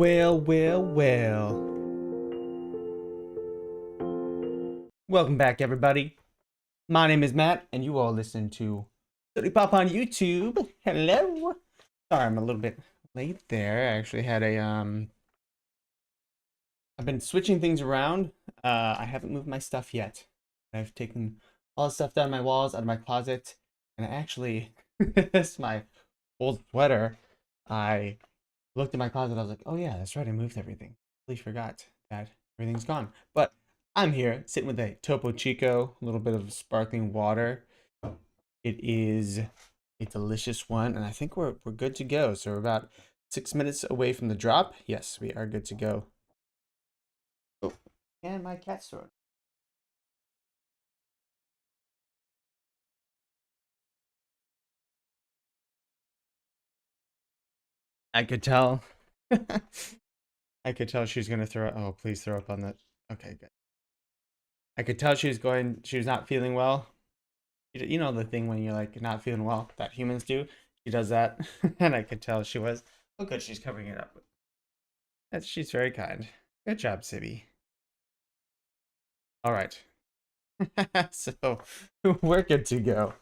Well. Welcome back, everybody. My name is Matt, and you all listen to Sodi Pop on YouTube. Hello. Sorry, I'm a little bit late there. I actually had I've been switching things around. I haven't moved my stuff yet. I've taken all the stuff down my walls, out of my closet, and I actually, this is my old sweater. I looked at my closet. I was like, oh yeah, that's right. I moved everything. Totally forgot that everything's gone. But I'm here sitting with a Topo Chico, a little bit of sparkling water. It is a delicious one, and I think we're good to go. So we're about 6 minutes away from the drop. Yes, we are good to go. Oh, and my cat's throwing. I could tell. I could tell she was gonna throw. Oh, please throw up on that. Okay, good. I could tell she was not feeling well. You know the thing when you're like not feeling well that humans do. She does that, and I could tell she was. Oh, good, she's covering it up. She's very kind. Good job, Sibby. All right, so we're good to go.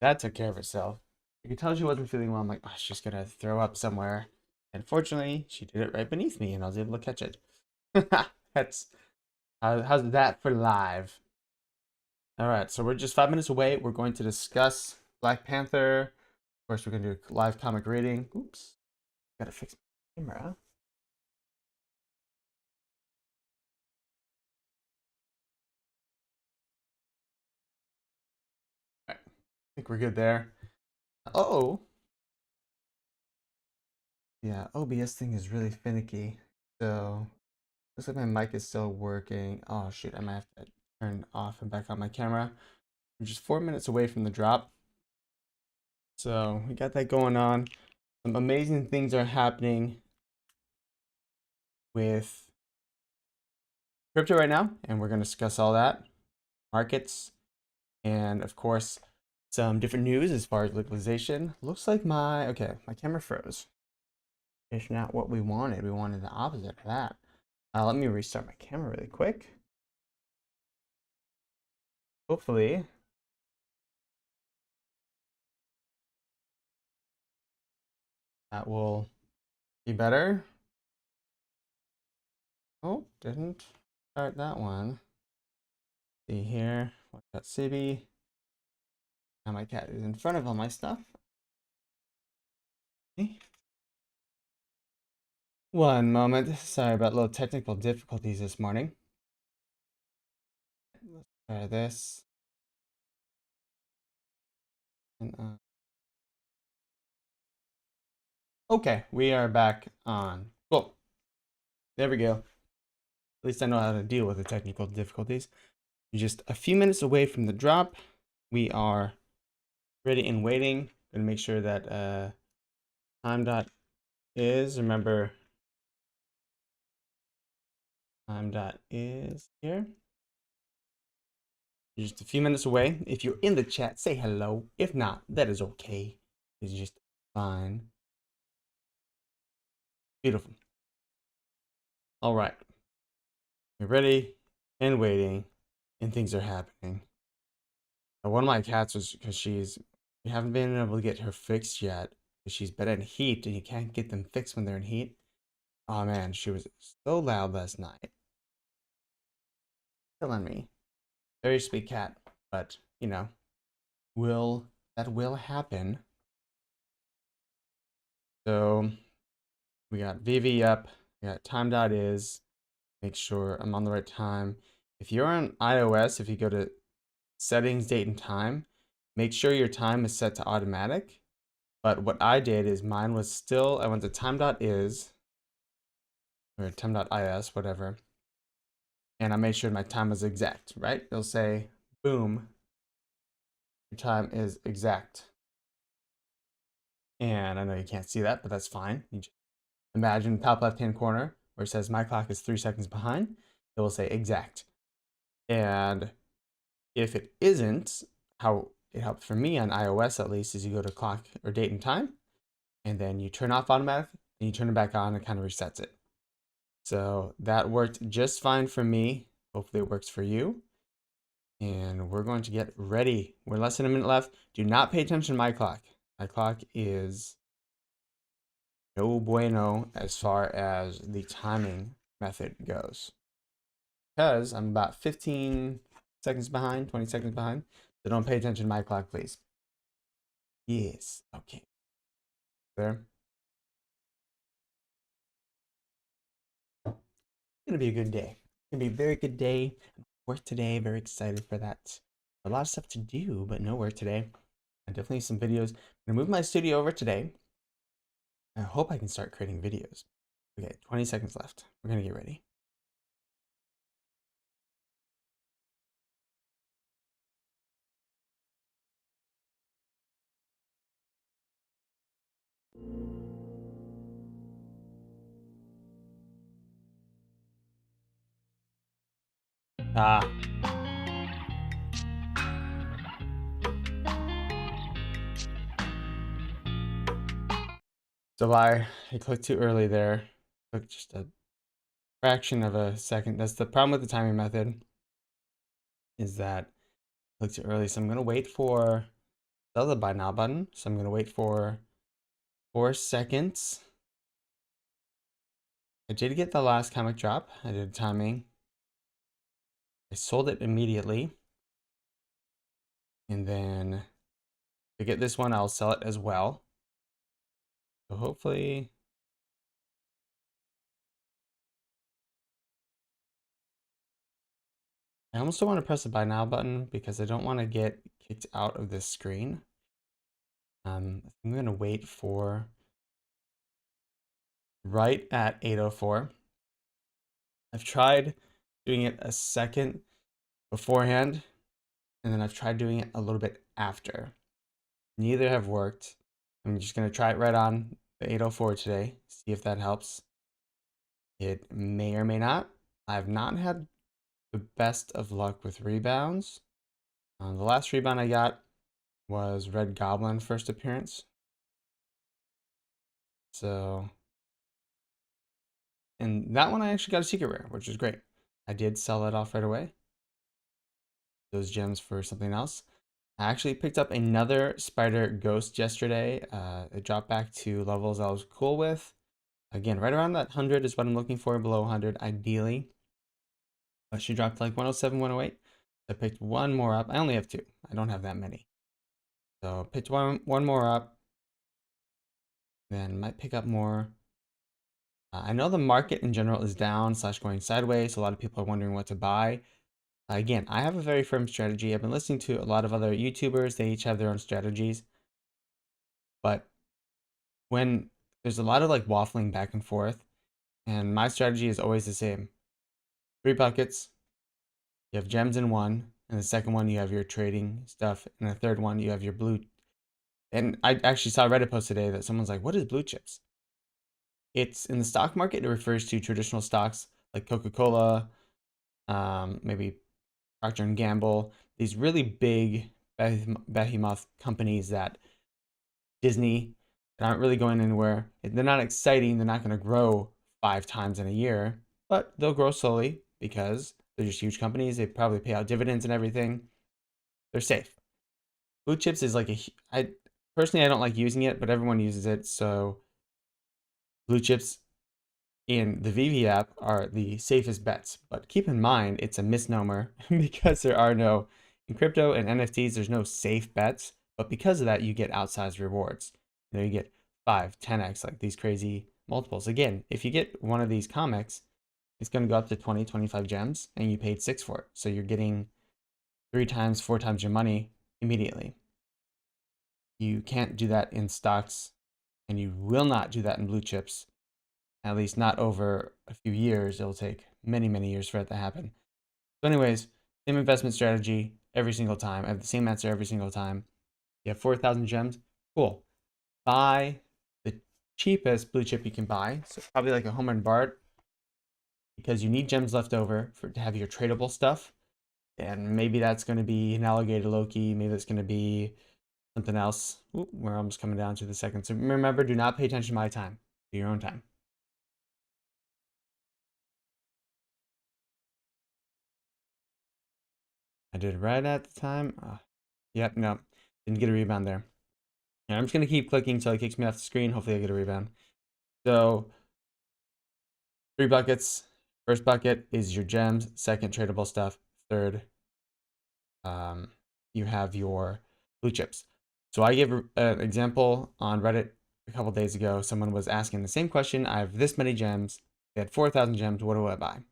That took care of herself. I could tell she wasn't feeling well. I'm like, oh, she's gonna throw up somewhere. And fortunately, she did it right beneath me, and I was able to catch it. That's how's that for live? All right, so we're just 5 minutes away. We're going to discuss Black Panther. Of course, we're going to do a live comic reading. Oops, gotta fix my camera. All right, I think we're good there. Oh, yeah, OBS thing is really finicky. So, looks like my mic is still working. Oh, shoot, I might have to turn off and back on my camera. We're just 4 minutes away from the drop. So, we got that going on. Some amazing things are happening with crypto right now, and we're going to discuss all that. Markets, and of course, some different news as far as localization. Looks like my camera froze. It's not what we wanted. We wanted the opposite of that. Let me restart my camera really quick. Hopefully, that will be better. Oh, didn't start that one. See here, what's that, Sibby? Now my cat is in front of all my stuff. Okay. One moment. Sorry about little technical difficulties this morning. Let's try this. And, okay, we are back on. Cool. There we go. At least I know how to deal with the technical difficulties. We're just a few minutes away from the drop. We are ready and waiting. Gonna make sure that time dot is, remember, time dot is here. You're just a few minutes away. If you're in the chat, say hello. If not, that is okay. It's just fine. Beautiful. All right. You're ready and waiting, and things are happening. One of my cats was because we haven't been able to get her fixed yet because she's been in heat and you can't get them fixed when they're in heat. Oh man, she was so loud last night. Killing me. Very sweet cat, but you know, that will happen. So we got VeVe up, we got time.is, make sure I'm on the right time. If you're on iOS, if you go to settings, date, and time, make sure your time is set to automatic. But what I did is mine was still, I went to time.is or time.is, whatever. And I made sure my time was exact, right? It'll say, boom, your time is exact. And I know you can't see that, but that's fine. You just imagine the top left-hand corner where it says my clock is 3 seconds behind. It will say exact. And if it isn't, how it helps for me on iOS at least is you go to clock or date and time, and then you turn off automatic and you turn it back on, it kind of resets it. So that worked just fine for me. Hopefully it works for you. And we're going to get ready. We're less than a minute left. Do not pay attention to my clock. My clock is no bueno as far as the timing method goes. Because I'm about 15 seconds behind, 20 seconds behind. So don't pay attention to my clock, please. Yes. Okay. There. It's gonna be a good day. It's gonna be a very good day. Work today. Very excited for that. A lot of stuff to do, but no work today. And definitely some videos. I'm gonna move my studio over today. I hope I can start creating videos. Okay, 20 seconds left. We're gonna get ready. Ah. So I clicked too early there. Took just a fraction of a second. That's the problem with the timing method, is that I clicked too early. So I'm gonna wait for the other buy now button. So I'm gonna wait for 4 seconds. I did get the last comic drop. I did timing. I sold it immediately. And then to get this one, I'll sell it as well. So hopefully. I almost don't want to press the buy now button because I don't want to get kicked out of this screen. I'm going to wait for right at 8:04. I've tried doing it a second beforehand, and then I've tried doing it a little bit after. Neither have worked. I'm just going to try it right on the 8:04 today, see if that helps. It may or may not. I've not had the best of luck with rebounds. The last rebound I got was Red Goblin first appearance. So, and that one I actually got a secret rare, which is great. I did sell it off right away. Those gems for something else. I actually picked up another Spider Ghost yesterday. It dropped back to levels I was cool with. Again, right around that 100 is what I'm looking for, below 100 ideally. But she dropped like 107, 108. I picked one more up. I only have 2. I don't have that many. So picked one more up. Then might pick up more. I know the market in general is down / going sideways. So a lot of people are wondering what to buy. Again, I have a very firm strategy. I've been listening to a lot of other YouTubers. They each have their own strategies. But when there's a lot of like waffling back and forth, and my strategy is always the same. 3 buckets. You have gems in one, and the second one you have your trading stuff, and the third one you have your blue. And I actually saw a Reddit post today that someone's like, "What is blue chips?" It's in the stock market. It refers to traditional stocks like Coca-Cola, maybe Procter and Gamble. These really big behemoth companies that Disney that aren't really going anywhere. They're not exciting. They're not going to grow 5 times in a year, but they'll grow slowly because they're just huge companies. They probably pay out dividends and everything. They're safe. Blue chips is like I personally, I don't like using it, but everyone uses it. So blue chips in the VeVe app are the safest bets. But keep in mind, it's a misnomer because there are no, in crypto and NFTs, there's no safe bets. But because of that, you get outsized rewards. You get 5, 10x, like these crazy multiples. Again, if you get one of these comics, it's going to go up to 20, 25 gems, and you paid 6 for it. So you're getting 3 times, 4 times your money immediately. You can't do that in stocks, and you will not do that in blue chips, at least not over a few years. It'll take many, many years for it to happen. So anyways, same investment strategy every single time. I have the same answer every single time. You have 4,000 gems. Cool. Buy the cheapest blue chip you can buy. So probably like a Home Run Bart, because you need gems left over to have your tradable stuff. And maybe that's going to be an Alligator Loki. Maybe that's going to be something else. Ooh, we're almost coming down to the second. So remember, do not pay attention to my time. Do your own time. I did right at the time. Yep, no. Didn't get a rebound there. And I'm just going to keep clicking until it kicks me off the screen. Hopefully I get a rebound. So 3 buckets. First bucket is your gems. Second, tradable stuff. Third, you have your blue chips. So I gave an example on Reddit a couple days ago. Someone was asking the same question. I have this many gems. They had 4,000 gems. What do I buy? And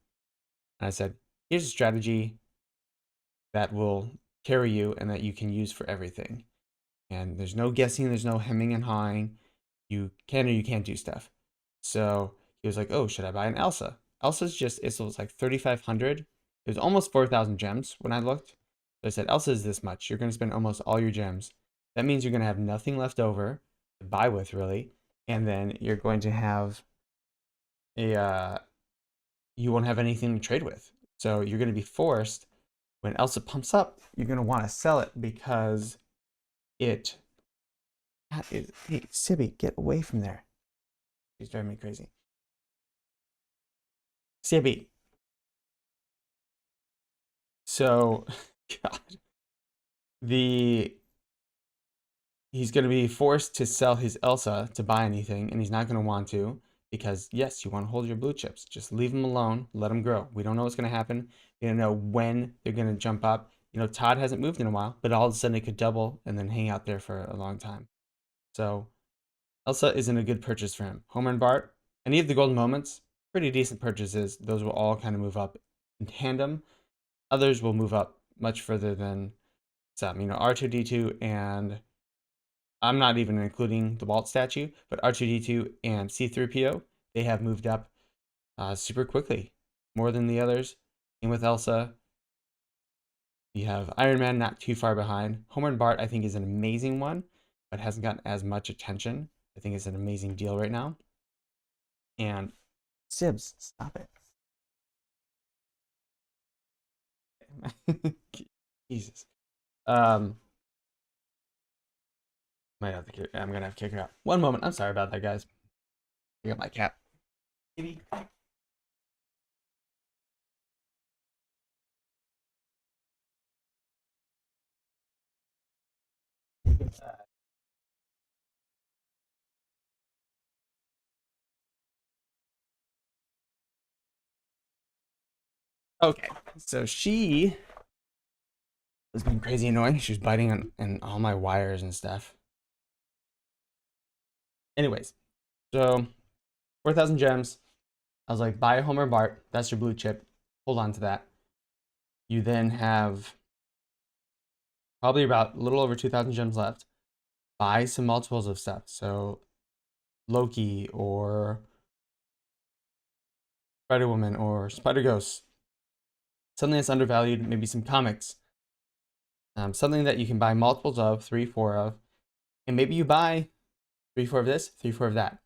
I said, here's a strategy that will carry you and that you can use for everything. And there's no guessing. There's no hemming and hawing. You can or you can't do stuff. So he was like, oh, should I buy an Elsa? Elsa's just, it was like 3,500. It was almost 4,000 gems when I looked. So I said, Elsa is this much. You're going to spend almost all your gems. That means you're going to have nothing left over to buy with, really. And then you're going to have you won't have anything to trade with. So you're going to be forced, when Elsa pumps up, you're going to want to sell it because hey, Sibby, get away from there. She's driving me crazy. Sibby. So, God, he's going to be forced to sell his Elsa to buy anything, and he's not going to want to because, yes, you want to hold your blue chips. Just leave them alone. Let them grow. We don't know what's going to happen. We don't know when they're going to jump up. You know, Todd hasn't moved in a while, but all of a sudden it could double and then hang out there for a long time. So Elsa isn't a good purchase for him. Homer and Bart, any of the golden moments, pretty decent purchases. Those will all kind of move up in tandem. Others will move up much further than some. You know, R2-D2 and I'm not even including the Walt statue, but R2-D2 and C-3PO, they have moved up super quickly, more than the others. And with Elsa, you have Iron Man not too far behind. Homer and Bart, I think, is an amazing one, but hasn't gotten as much attention. I think it's an amazing deal right now. And Sibs, stop it. Jesus. Might have to kick, I'm gonna have to kick her out. One moment. I'm sorry about that, guys. I got my cat. Kitty. Okay, so she was being crazy annoying. She was biting on all my wires and stuff. Anyways, so 4,000 gems. I was like, buy a Homer Bart. That's your blue chip. Hold on to that. You then have probably about a little over 2,000 gems left. Buy some multiples of stuff. So Loki or Spider-Woman or Spider-Ghost. Something that's undervalued, maybe some comics. Something that you can buy multiples of, 3, 4 of. And maybe you buy 3, 4 of this, 3, 4 of that.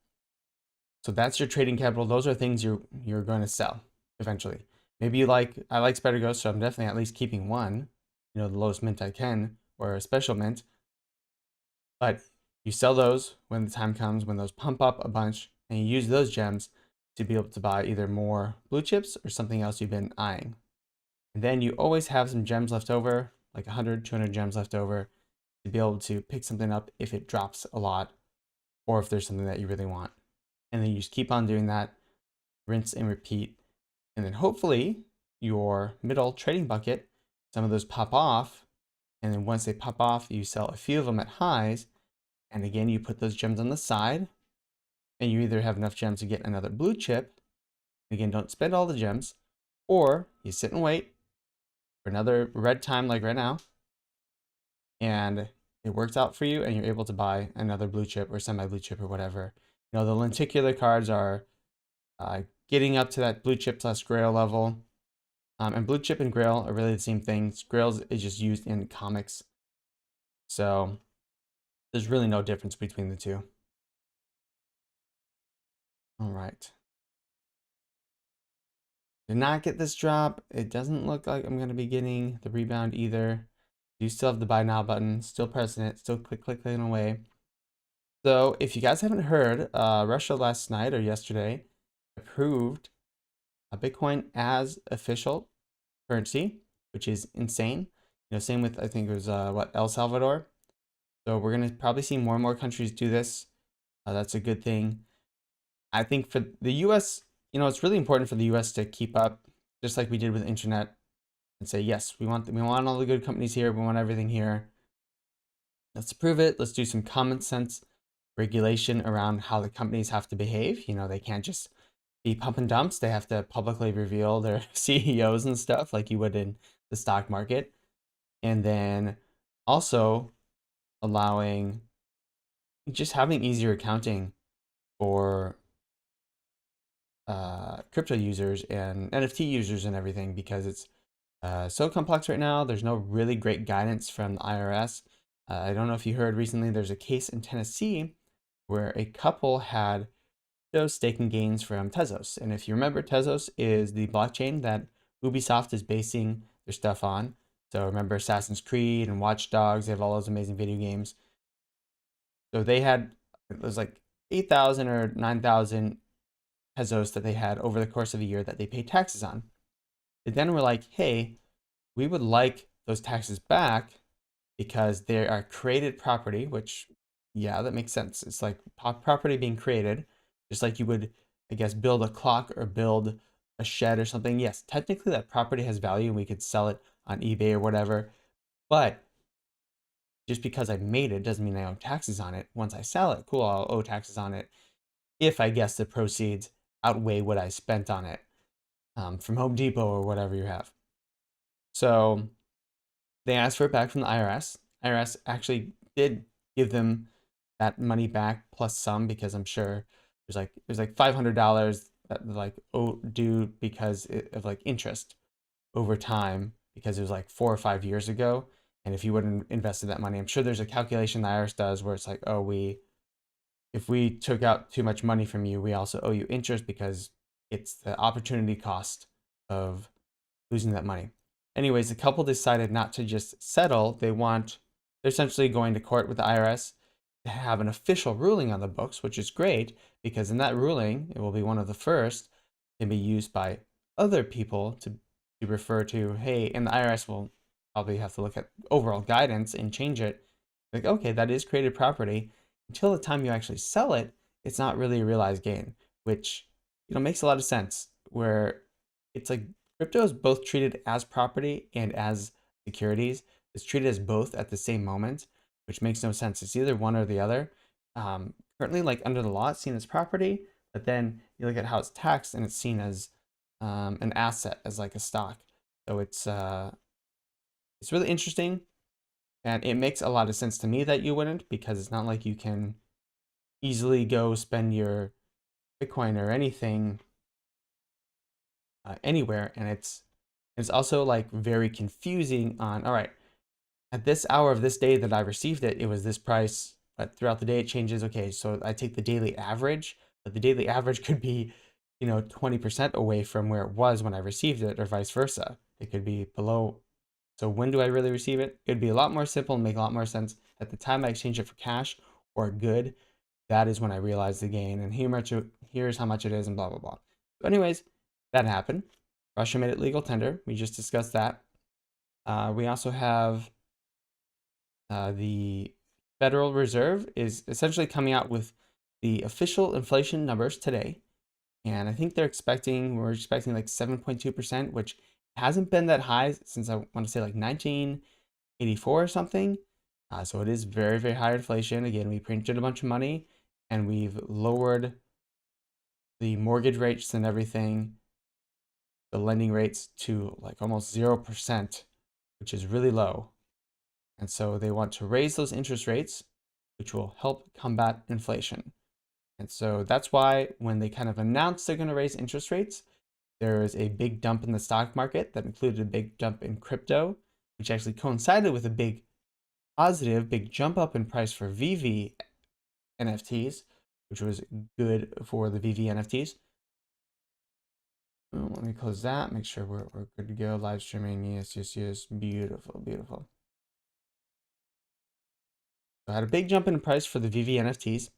So that's your trading capital. Those are things you're going to sell eventually. Maybe I like Spider-Ghost, so I'm definitely at least keeping one. You know, the lowest mint I can, or a special mint. But you sell those when the time comes, when those pump up a bunch, and you use those gems to be able to buy either more blue chips or something else you've been eyeing. And then you always have some gems left over, like 100, 200 gems left over, to be able to pick something up if it drops a lot, or if there's something that you really want. And then you just keep on doing that, rinse and repeat. And then hopefully your middle trading bucket, some of those pop off. And then once they pop off, you sell a few of them at highs. And again, you put those gems on the side. And you either have enough gems to get another blue chip. Again, don't spend all the gems. Or you sit and wait for another red time like right now. And it works out for you and you're able to buy another blue chip or semi-blue chip or whatever. You know, the lenticular cards are getting up to that blue chip plus grail level. And blue chip and grail are really the same thing. Grails is just used in comics. So there's really no difference between the two. All right. Did not get this drop. It doesn't look like I'm going to be getting the rebound either. You still have the buy now button, still pressing it, still clicking away. So if you guys haven't heard, Russia last night or yesterday approved Bitcoin as official currency, which is insane. Same with, I think it was what, El Salvador. So we're gonna probably see more and more countries do this. That's a good thing. I think for the U.S., it's really important for the U.S. to keep up, just like we did with internet, and say yes, we want all the good companies here. We want everything here. Let's approve it. Let's do some common sense regulation around how the companies have to behave. They can't just be pump and dumps. They have to publicly reveal their CEOs and stuff like you would in the stock market. And then also allowing just having easier accounting for crypto users and NFT users and everything because it's so complex right now. There's no really great guidance from the IRS. I don't know if you heard recently, there's a case in Tennessee where a couple had those staking gains from Tezos. And if you remember, Tezos is the blockchain that Ubisoft is basing their stuff on. So remember Assassin's Creed and Watch Dogs, they have all those amazing video games. So it was like 8,000 or 9,000 Tezos that they had over the course of a year that they paid taxes on. They then were like, hey, we would like those taxes back because they are created property, which, yeah, that makes sense. It's like property being created, just like you would, I guess, build a clock or build a shed or something. Yes, technically that property has value and we could sell it on eBay or whatever. But just because I made it doesn't mean I owe taxes on it. Once I sell it, cool, I'll owe taxes on it if I guess the proceeds outweigh what I spent on it from Home Depot or whatever you have. So they asked for it back from the IRS. IRS actually did give them that money back plus some because I'm sure there's like $500 that like due because of like interest over time because it was like 4 or 5 years ago. And if you wouldn't invested that money, I'm sure there's a calculation the IRS does where it's like, oh, if we took out too much money from you, we also owe you interest because it's the opportunity cost of losing that money. Anyways, the couple decided not to just settle. They're essentially going to court with the IRS to have an official ruling on the books, which is great because in that ruling, it will be one of the first, can be used by other people to refer to, hey, and the IRS will probably have to look at overall guidance and change it. Like, okay, that is created property. Until the time you actually sell it, it's not really a realized gain, which makes a lot of sense. Where it's like crypto is both treated as property and as securities. It's treated as both at the same moment, which makes no sense. It's either one or the other. Currently, like under the law, it's seen as property, but then you look at how it's taxed and it's seen as an asset, as like a stock. So it's really interesting, and it makes a lot of sense to me that you wouldn't because it's not like you can easily go spend your Bitcoin or anything anywhere, and it's also like very confusing on, all right, at this hour of this day that I received it, it was this price, but throughout the day it changes. Okay, so I take the daily average, but the daily average could be 20% away from where it was when I received it, or vice versa. It could be below. So when do I really receive it? It'd be a lot more simple and make a lot more sense at the time I exchange it for cash or a good. That is when I realize the gain, and here's how much it is, and blah blah blah. So anyways, that happened. Russia made it legal tender. We just discussed that. We also have the Federal Reserve is essentially coming out with the official inflation numbers today. And I think we're expecting like 7.2%, which hasn't been that high since I want to say like 1984 or something. So it is very, very high inflation. Again, we printed a bunch of money and we've lowered the mortgage rates and everything, the lending rates to like almost 0%, which is really low. And so they want to raise those interest rates, which will help combat inflation. And so that's why when they kind of announced they're going to raise interest rates, there was a big dump in the stock market that included a big dump in crypto, which actually coincided with a big jump up in price for VeVe NFTs, which was good for the VeVe NFTs. Oh, let me close that, make sure we're good to go. Live streaming, yes, yes, yes. Beautiful, beautiful. So I had a big jump in price for the VeVe NFTs,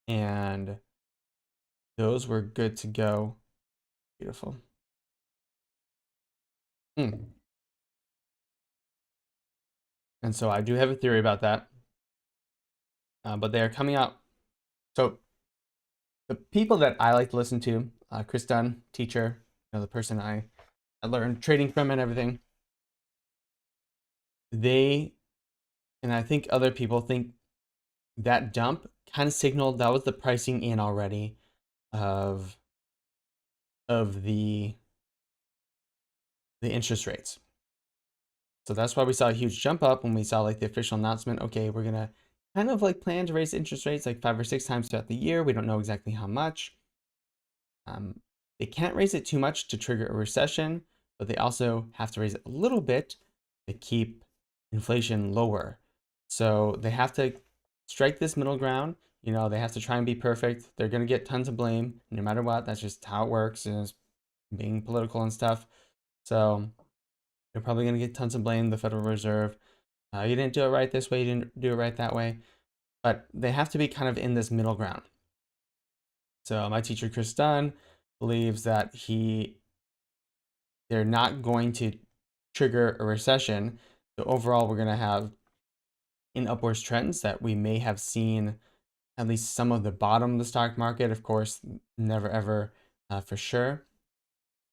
and those were good to go. Beautiful. And so I do have a theory about that, but they are coming out. So the people that I like to listen to, Chris Dunn, teacher, the person I learned trading from and everything, they, and I think other people think that dump kind of signaled that was the pricing in already of the interest rates. So that's why we saw a huge jump up when we saw like the official announcement. Okay, we're gonna kind of like plan to raise interest rates like 5 or 6 times throughout the year. We don't know exactly how much. They can't raise it too much to trigger a recession, but they also have to raise it a little bit to keep inflation lower. So they have to strike this middle ground. They have to try and be perfect. They're going to get tons of blame no matter what. That's just how it works, is being political and stuff. So they're probably going to get tons of blame, the Federal Reserve. You didn't do it right this way, you didn't do it right that way. But they have to be kind of in this middle ground. So my teacher, Chris Dunn, believes that they're not going to trigger a recession. So overall, we're going to have in upwards trends that we may have seen at least some of the bottom of the stock market. Of course, never ever for sure.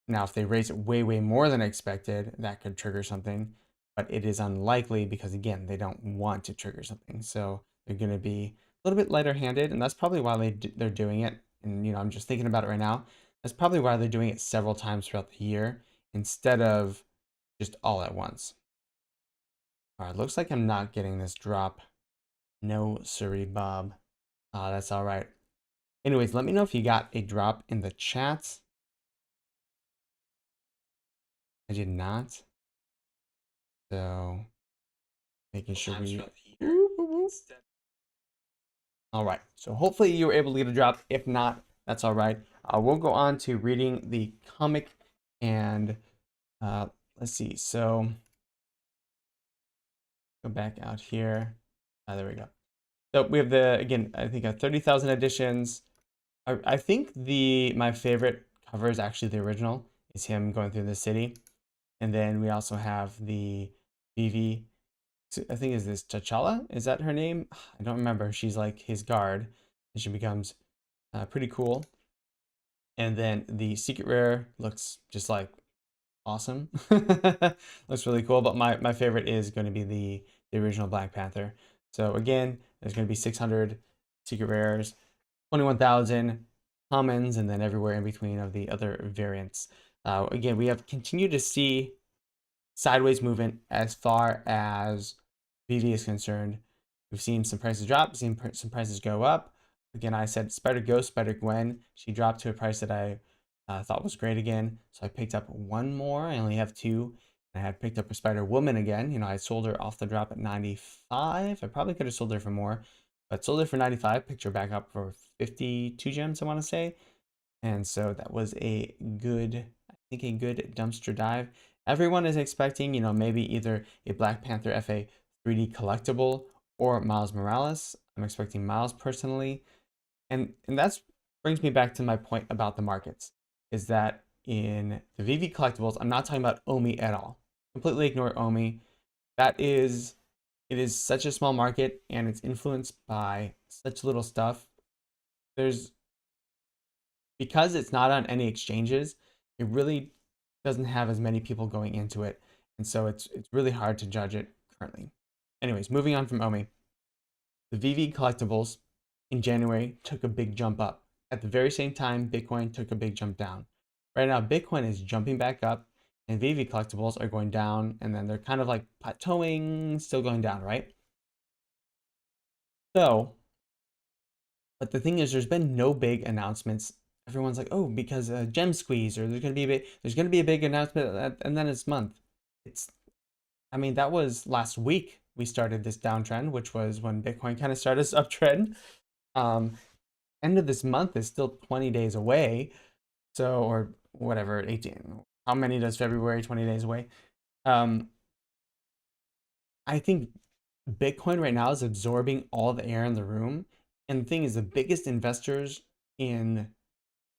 Now, if they raise it way, way more than expected, that could trigger something, but it is unlikely because, again, they don't want to trigger something. So they're going to be a little bit lighter handed, and that's probably why they're doing it. And, I'm just thinking about it right now. That's probably why they're doing it several times throughout the year instead of just all at once. All right, looks like I'm not getting this drop. No, sorry, Bob. That's all right. Anyways, let me know if you got a drop in the chat. I did not. So, making sure we... All right, so hopefully you were able to get a drop. If not, that's all right. We'll go on to reading the comic, and let's see. So, go back out here. There we go. So we have again, I think 30,000 editions. I think my favorite cover is actually the original. Is him going through the city. And then we also have the VeVe, I think is this T'Challa? Is that her name? I don't remember. She's like his guard, and she becomes pretty cool. And then the secret rare looks just like awesome. Looks really cool, but my favorite is going to be the original Black Panther. So again, there's going to be 600 secret rares, 21,000 commons, and then everywhere in between of the other variants. Again, we have continued to see sideways movement as far as VeVe is concerned. We've seen some prices drop, we've seen some prices go up. Again, I said Spider-Ghost, Spider-Gwen. She dropped to a price that I thought was great again. So I picked up one more. I only have two. I had picked up a Spider-Woman again. I sold her off the drop at 95. I probably could have sold her for more, but sold her for 95. Picked her back up for 52 gems, I want to say. And so that was a good dumpster dive. Everyone is expecting, maybe either a Black Panther FA 3D collectible or Miles Morales. I'm expecting Miles personally. And that brings me back to my point about the markets, is that in the VeVe collectibles, I'm not talking about Omi at all. Completely ignore Omi. It is such a small market and it's influenced by such little stuff. Because it's not on any exchanges, it really doesn't have as many people going into it. And so it's really hard to judge it currently. Anyways, moving on from Omi. The VeVe collectibles in January took a big jump up. At the very same time, Bitcoin took a big jump down. Right now, Bitcoin is jumping back up and VeVe collectibles are going down, and then they're kind of like plateauing, still going down, right? So, but the thing is, there's been no big announcements. Everyone's like, oh, because gem squeeze, or there's gonna be a big announcement, and then it's month. I mean, that was last week we started this downtrend, which was when Bitcoin kind of started this uptrend. End of this month is still 20 days away, so, or whatever, 18. How many does February? 20 days away. I think Bitcoin right now is absorbing all the air in the room. And the thing is, the biggest investors in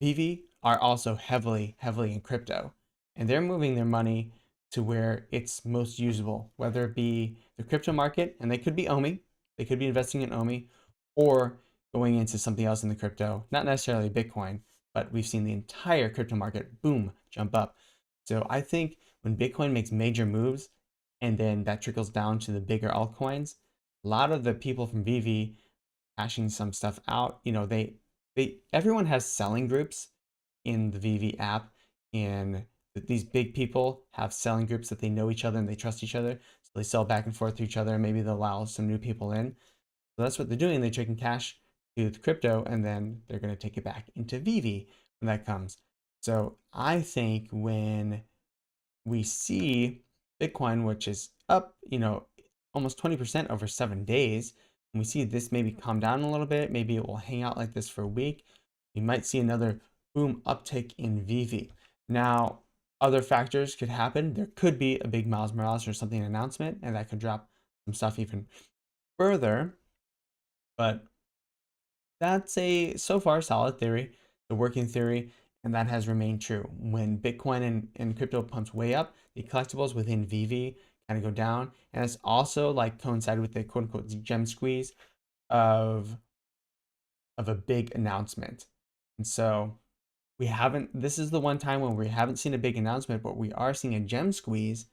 VeVe are also heavily in crypto. And they're moving their money to where it's most usable, whether it be the crypto market, and they could be OMI, they could be investing in OMI, or going into something else in the crypto, not necessarily Bitcoin, but we've seen the entire crypto market, boom, jump up. So I think when Bitcoin makes major moves, and then that trickles down to the bigger altcoins, a lot of the people from VeVe hashing some stuff out, everyone has selling groups in the VeVe app, and these big people have selling groups that they know each other and they trust each other, so they sell back and forth to each other, and maybe they'll allow some new people in. So that's what they're doing. They're taking cash to the crypto, and then they're going to take it back into VeVe when that comes. So I think when we see Bitcoin, which is up, almost 20% over 7 days, and we see this maybe calm down a little bit, maybe it will hang out like this for a week, we might see another boom uptick in VeVe. Now, other factors could happen. There could be a big Miles Morales or something announcement, and that could drop some stuff even further. But that's a so far solid theory, the working theory, and that has remained true. When Bitcoin and crypto pumps way up, the collectibles within VeVe kind of go down, and it's also like coincided with the quote unquote gem squeeze of a big announcement. And so we haven't, this is the one time when we haven't seen a big announcement, but we are seeing a gem squeeze.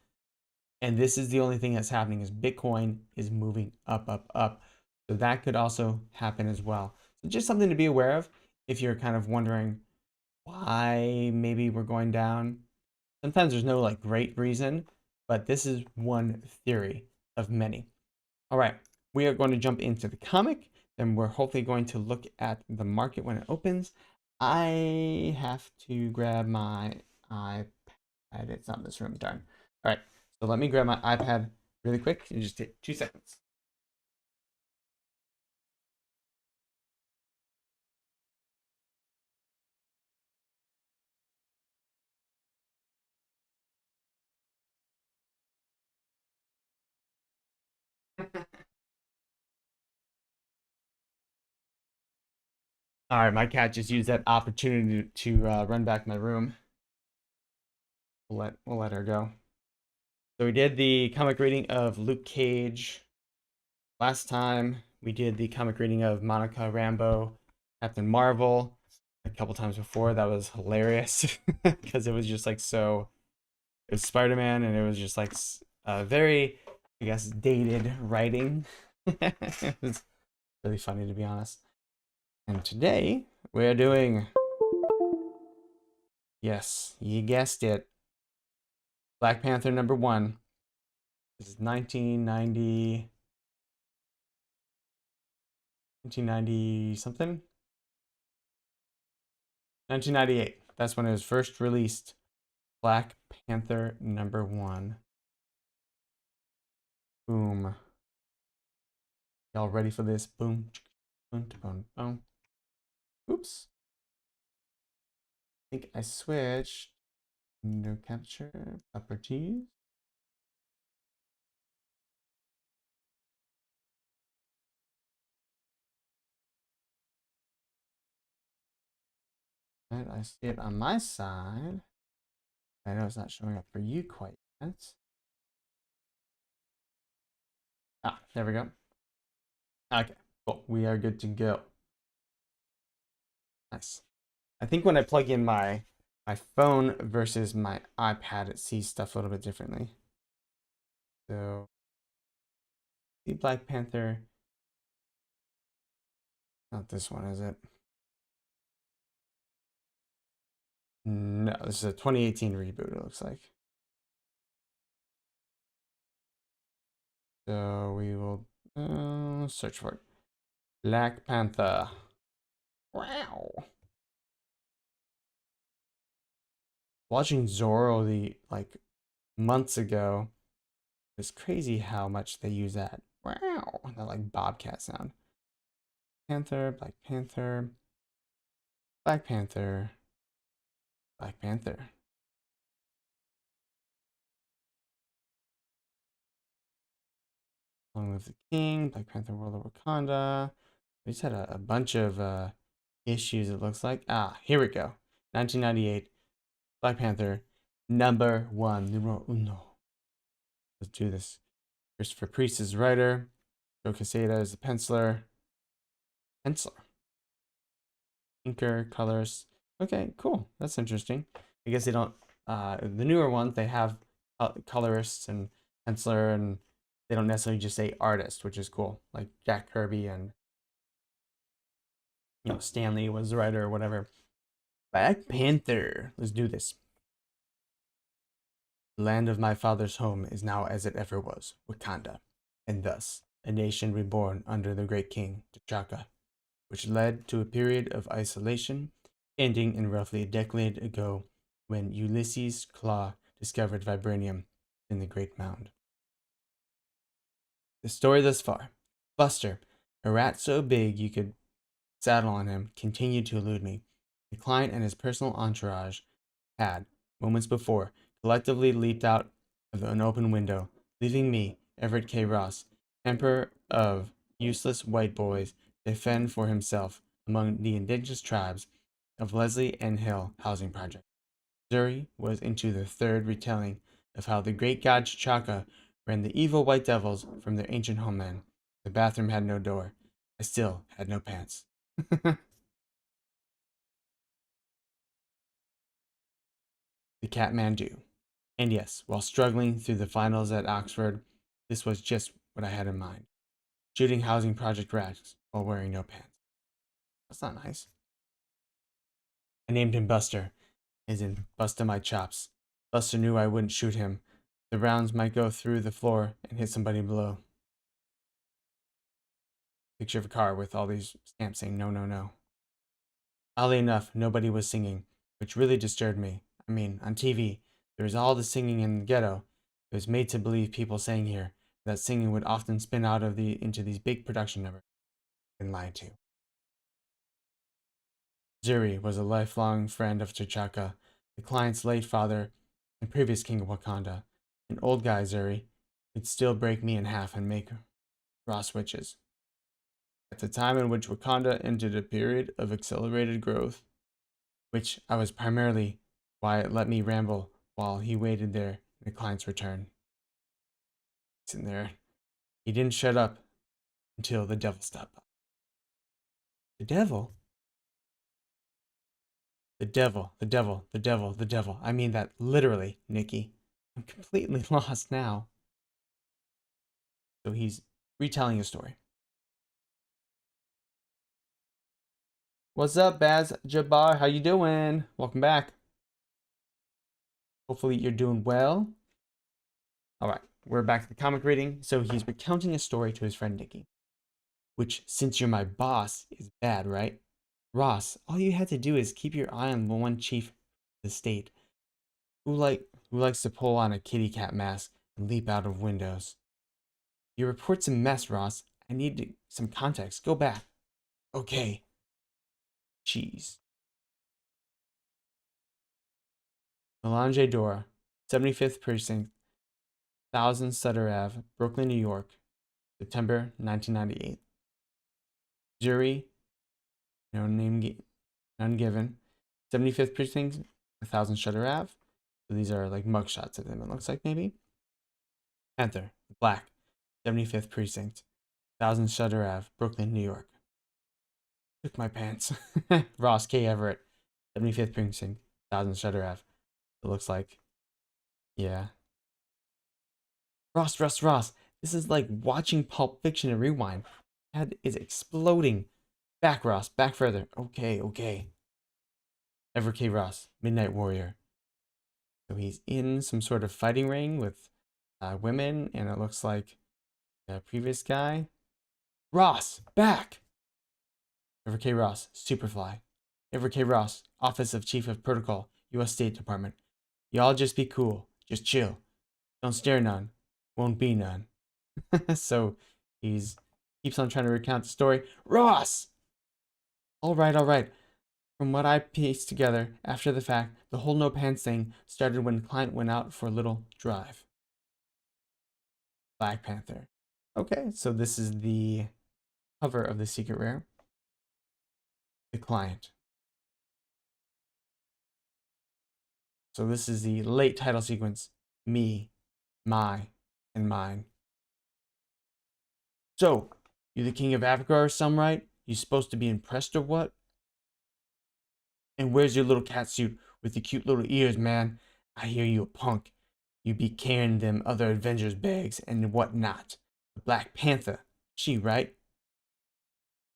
And this is the only thing that's happening is Bitcoin is moving up, up, up. So that could also happen as well. So just something to be aware of if you're kind of wondering why maybe we're going down. Sometimes there's no like great reason, but this is one theory of many. All right, we are going to jump into the comic. Then we're hopefully going to look at the market when it opens. I have to grab my iPad. It's not in this room, darn. All right, so let me grab my iPad really quick. You just take 2 seconds. All right, my cat just used that opportunity to run back my room. We'll let her go. So we did the comic reading of Luke Cage last time. We did the comic reading of Monica Rambeau, Captain Marvel, a couple times before. That was hilarious because it was just like so. It was Spider-Man, and it was just like very, I guess, dated writing. It was really funny, to be honest. And today we are doing, yes, you guessed it, Black Panther #1. This is 1990 something? 1998. That's when it was first released. Black Panther #1. Boom. Y'all ready for this? Boom. Boom. Boom. Boom. Oops. I think I switched. No capture properties. Right, I see it on my side. I know it's not showing up for you quite yet. Ah, there we go. Okay, cool. We are good to go. Nice. I think when I plug in my phone versus my iPad, it sees stuff a little bit differently. So, see Black Panther. Not this one, is it? No, this is a 2018 reboot, it looks like. So we will search for it. Black Panther. Wow. Watching Zorro the like months ago, it's crazy how much they use that. Wow. That like bobcat sound. Panther, Black Panther, Black Panther, Black Panther. Long Live the King, Black Panther, World of Wakanda. We just had a bunch of issues, it looks like. Ah, here we go. 1998, Black Panther, #1, numero uno. Let's do this. Christopher Priest is the writer. Joe Quesada is the penciler. Inker, colors. Okay, cool. That's interesting. I guess they don't, the newer ones, they have colorists and penciler, and they don't necessarily just say artist, which is cool. Like Jack Kirby and, Stanley was the writer or whatever. Black Panther. Let's do this. The land of my father's home is now as it ever was, Wakanda, and thus a nation reborn under the great king, T'Chaka, which led to a period of isolation, ending in roughly a decade ago when Ulysses Claw discovered vibranium in the Great Mound. The story thus far. Buster, a rat so big you could saddle on him, continued to elude me. The client and his personal entourage had, moments before, collectively leaped out of an open window, leaving me, Everett K. Ross, emperor of useless white boys, to fend for himself among the indigenous tribes of Leslie N. Hill housing project. Missouri was into the third retelling of how the great god T'Chaka ran the evil white devils from their ancient homeland. The bathroom had no door. I still had no pants. The Kathmandu. And yes, while struggling through the finals at Oxford, this was just what I had in mind. Shooting housing project rats while wearing no pants. That's not nice. I named him Buster, as in Busta my chops. Buster knew I wouldn't shoot him. The rounds might go through the floor and hit somebody below. Picture of a car with all these stamps saying no, no, no. Oddly enough, nobody was singing, which really disturbed me. I mean, on TV, there was all the singing in the ghetto. It was made to believe people sang here. That singing would often spin out of into these big production numbers. And lied to. Zuri was a lifelong friend of T'Chaka, the client's late father and previous king of Wakanda. An old guy, Zuri, could still break me in half and make raw switches. At the time in which Wakanda entered a period of accelerated growth, which I was primarily why it let me ramble while he waited there in the client's return. Sitting there, he didn't shut up until the devil stopped by. The devil? The devil, the devil, the devil, the devil. I mean that literally, Nikki. I'm completely lost now. So he's retelling a story. What's up, Baz Jabbar? How you doing? Welcome back. Hopefully you're doing well. All right, we're back to the comic reading. So he's recounting a story to his friend Nikki, which, since you're my boss, is bad, right? Ross, all you had to do is keep your eye on the one chief of the state who likes to pull on a kitty cat mask and leap out of windows. Your report's a mess, Ross. I need some context. Go back. Okay. Cheese. Melange Dora, 75th Precinct, 1000 Sutter Ave, Brooklyn, New York, September 1998. Jury, no name, none given. 75th Precinct, 1000 Sutter Ave. So these are like mugshots of them, it looks like maybe. Panther, Black, 75th Precinct, 1000 Sutter Ave, Brooklyn, New York. Took my pants. Ross K. Everett, 75th Precinct, 1000 Sutter Ave. It looks like. Yeah. Ross. This is like watching Pulp Fiction and Rewind. Head is exploding. Back, Ross. Back further. Okay. Everett K. Ross, Midnight Warrior. So he's in some sort of fighting ring with women, and it looks like the previous guy. Ross, back! Everett K. Ross, Superfly. Everett K. Ross, Office of Chief of Protocol, U.S. State Department. Y'all just be cool. Just chill. Don't stare none. Won't be none. So he's keeps on trying to recount the story. Ross! All right. From what I pieced together after the fact, the whole no pants thing started when the client went out for a little drive. Black Panther. Okay, so this is the cover of the secret rare. The client. So this is the late title sequence. Me, my, and mine. So, you the king of Africa or some right? You supposed to be impressed or what? And where's your little cat suit with the cute little ears, man? I hear you a punk. You be carrying them other Avengers bags and whatnot. The Black Panther. She, right?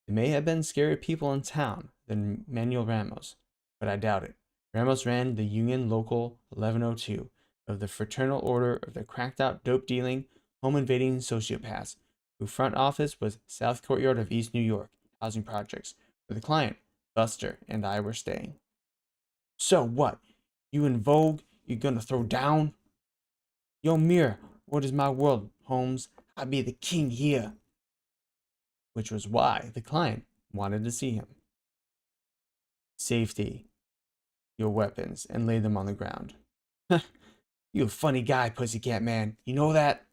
There may have been scarier people in town than Manuel Ramos, but I doubt it. Ramos ran the Union Local 1102 of the Fraternal Order of the cracked out dope dealing, home invading sociopaths, whose front office was South Courtyard of East New York housing projects, where the client, Buster, and I were staying. So what? You in Vogue? You gonna throw down? Yo, Mir, what is my world, Holmes? I be the king here. Which was why the client wanted to see him. Safety your weapons and lay them on the ground. You a funny guy, pussycat man. You know that?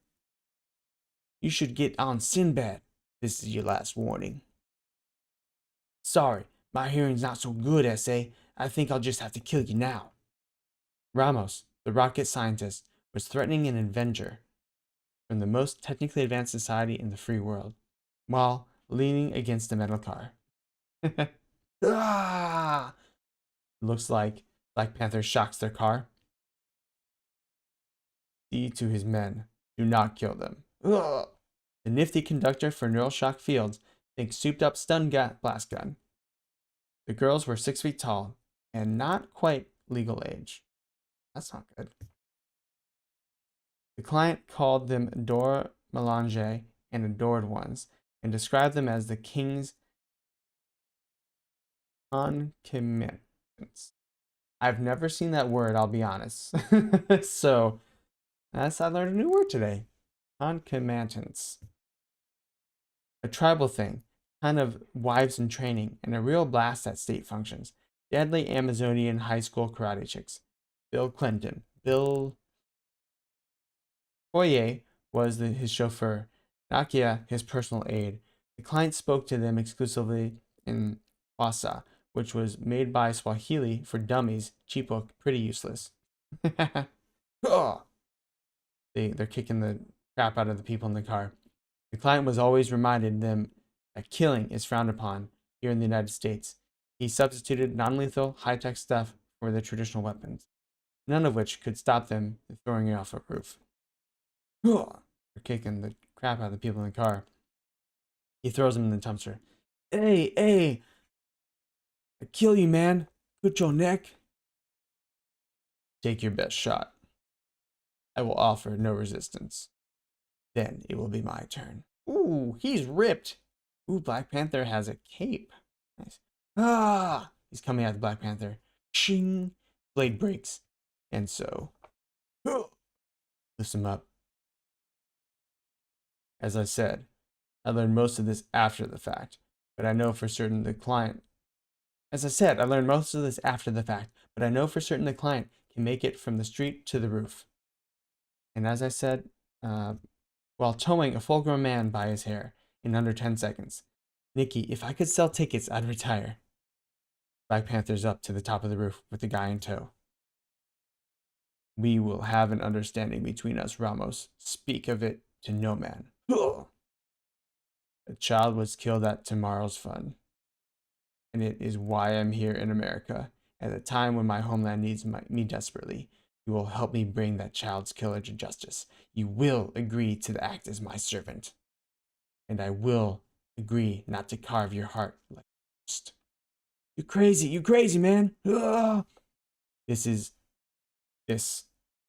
You should get on Sinbad. This is your last warning. Sorry, my hearing's not so good, S.A. I think I'll just have to kill you now. Ramos, the rocket scientist, was threatening an Avenger from the most technically advanced society in the free world, while leaning against a metal car. Ah! Looks like Black Panther shocks their car. See to his men, do not kill them. Ugh. The nifty conductor for neural shock fields thinks souped up stun blast gun. The girls were 6 feet tall and not quite legal age. That's not good. The client called them Adore Melange and Adored Ones and described them as the king's concomitants. I've never seen that word, I'll be honest. So, I learned a new word today. Concomitants. A tribal thing, kind of wives in training, and a real blast at state functions. Deadly Amazonian high school karate chicks. Bill Clinton. Bill Foyer was his chauffeur. Nakia, his personal aide. The client spoke to them exclusively in Wasa, which was made by Swahili for dummies, cheap book, pretty useless. They're kicking the crap out of the people in the car. The client was always reminded them that killing is frowned upon here in the United States. He substituted non-lethal, high-tech stuff for the traditional weapons, none of which could stop them from throwing it off a roof. They're kicking the crap out of the people in the car. He throws them in the dumpster. Hey, I kill you, man. Put your neck. Take your best shot. I will offer no resistance. Then it will be my turn. Ooh, he's ripped. Ooh, Black Panther has a cape. Nice. Ah! He's coming at the Black Panther. Shing! Blade breaks. And so, lifts him up. As I said, I learned most of this after the fact, but I know for certain the client. As I said, I learned most of this after the fact, but I know for certain the client can make it from the street to the roof. And as I said, while towing a full-grown man by his hair in under 10 seconds. Nikki, if I could sell tickets, I'd retire. Black Panther's up to the top of the roof with the guy in tow. We will have an understanding between us, Ramos. Speak of it to no man. A child was killed at tomorrow's fun. And it is why I'm here in America. At a time when my homeland needs me desperately. You will help me bring that child's killer to justice. You will agree to act as my servant. And I will agree not to carve your heart like a You crazy, man. Ugh. This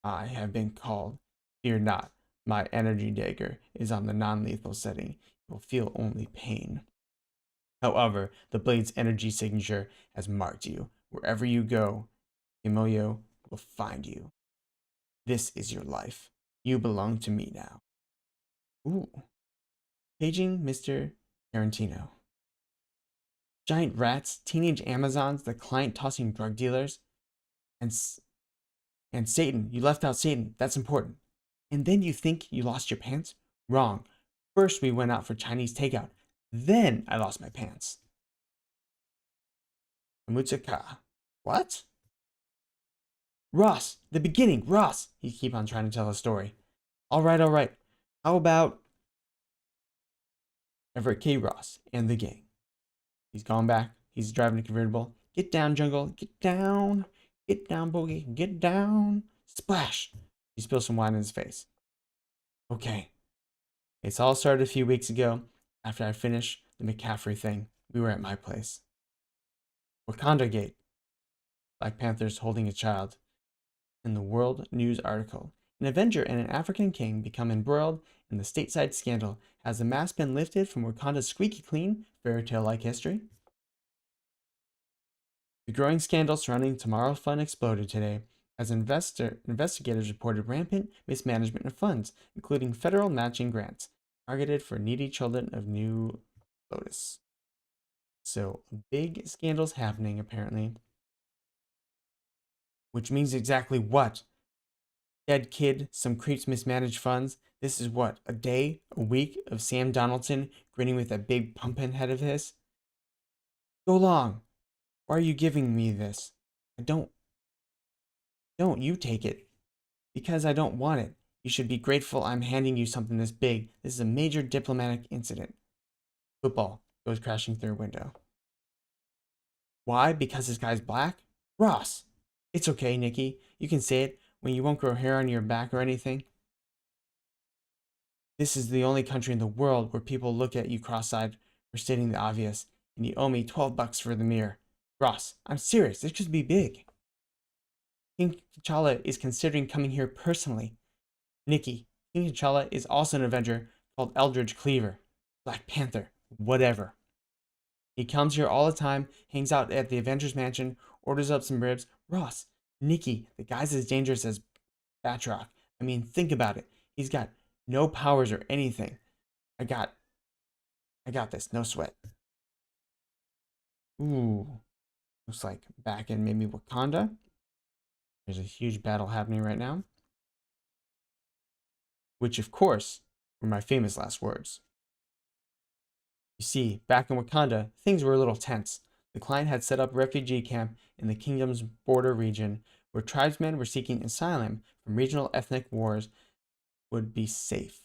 I have been called. Fear not, my energy dagger is on the non-lethal setting. You will feel only pain. However, the blade's energy signature has marked you. Wherever you go, Himoyo will find you. This is your life. You belong to me now. Ooh. Paging Mr. Tarantino. Giant rats, teenage Amazons, the client tossing drug dealers, and Satan. You left out Satan. That's important. And then you think you lost your pants? Wrong. First, we went out for Chinese takeout. Then I lost my pants. Mutsuka. What? Ross, the beginning, Ross. He keep on trying to tell a story. All right, all right. How about Everett K. Ross and the gang? He's gone back. He's driving a convertible. Get down, Jungle. Get down. Get down, Boogie. Get down. Splash. He spills some wine in his face. Okay. It's all started a few weeks ago after I finished the McCaffrey thing. We were at my place. Wakanda Gate. Black Panther's holding a child. In the World News article, an Avenger and an African king become embroiled in the stateside scandal. Has the mask been lifted from Wakanda's squeaky clean, fairy tale-like history? The growing scandal surrounding Tomorrow Fund exploded today as investigators reported rampant mismanagement of funds, including federal matching grants targeted for needy children of New Lotus. So, big scandals happening apparently. Which means exactly what? Dead kid, some creeps mismanaged funds. This is what, a day, a week of Sam Donaldson grinning with that big pumpkin head of his? Go long. Why are you giving me this? Don't you take it. Because I don't want it. You should be grateful I'm handing you something this big. This is a major diplomatic incident. Football goes crashing through a window. Why? Because this guy's black? Ross. It's okay, Nikki. You can say it when you won't grow hair on your back or anything. This is the only country in the world where people look at you cross-eyed for stating the obvious, and you owe me $12 for the mirror. Ross, I'm serious. This could be big. King T'Challa is considering coming here personally. Nikki, King T'Challa is also an Avenger called Eldridge Cleaver. Black Panther. Whatever. He comes here all the time, hangs out at the Avengers Mansion, orders up some ribs. Ross, Nikki, the guy's as dangerous as Batroc. I mean, think about it. He's got no powers or anything. I got this. No sweat. Ooh. Looks like back in maybe Wakanda. There's a huge battle happening right now. Which, of course, were my famous last words. You see, back in Wakanda, things were a little tense. The client had set up a refugee camp in the kingdom's border region where tribesmen were seeking asylum from regional ethnic wars would be safe.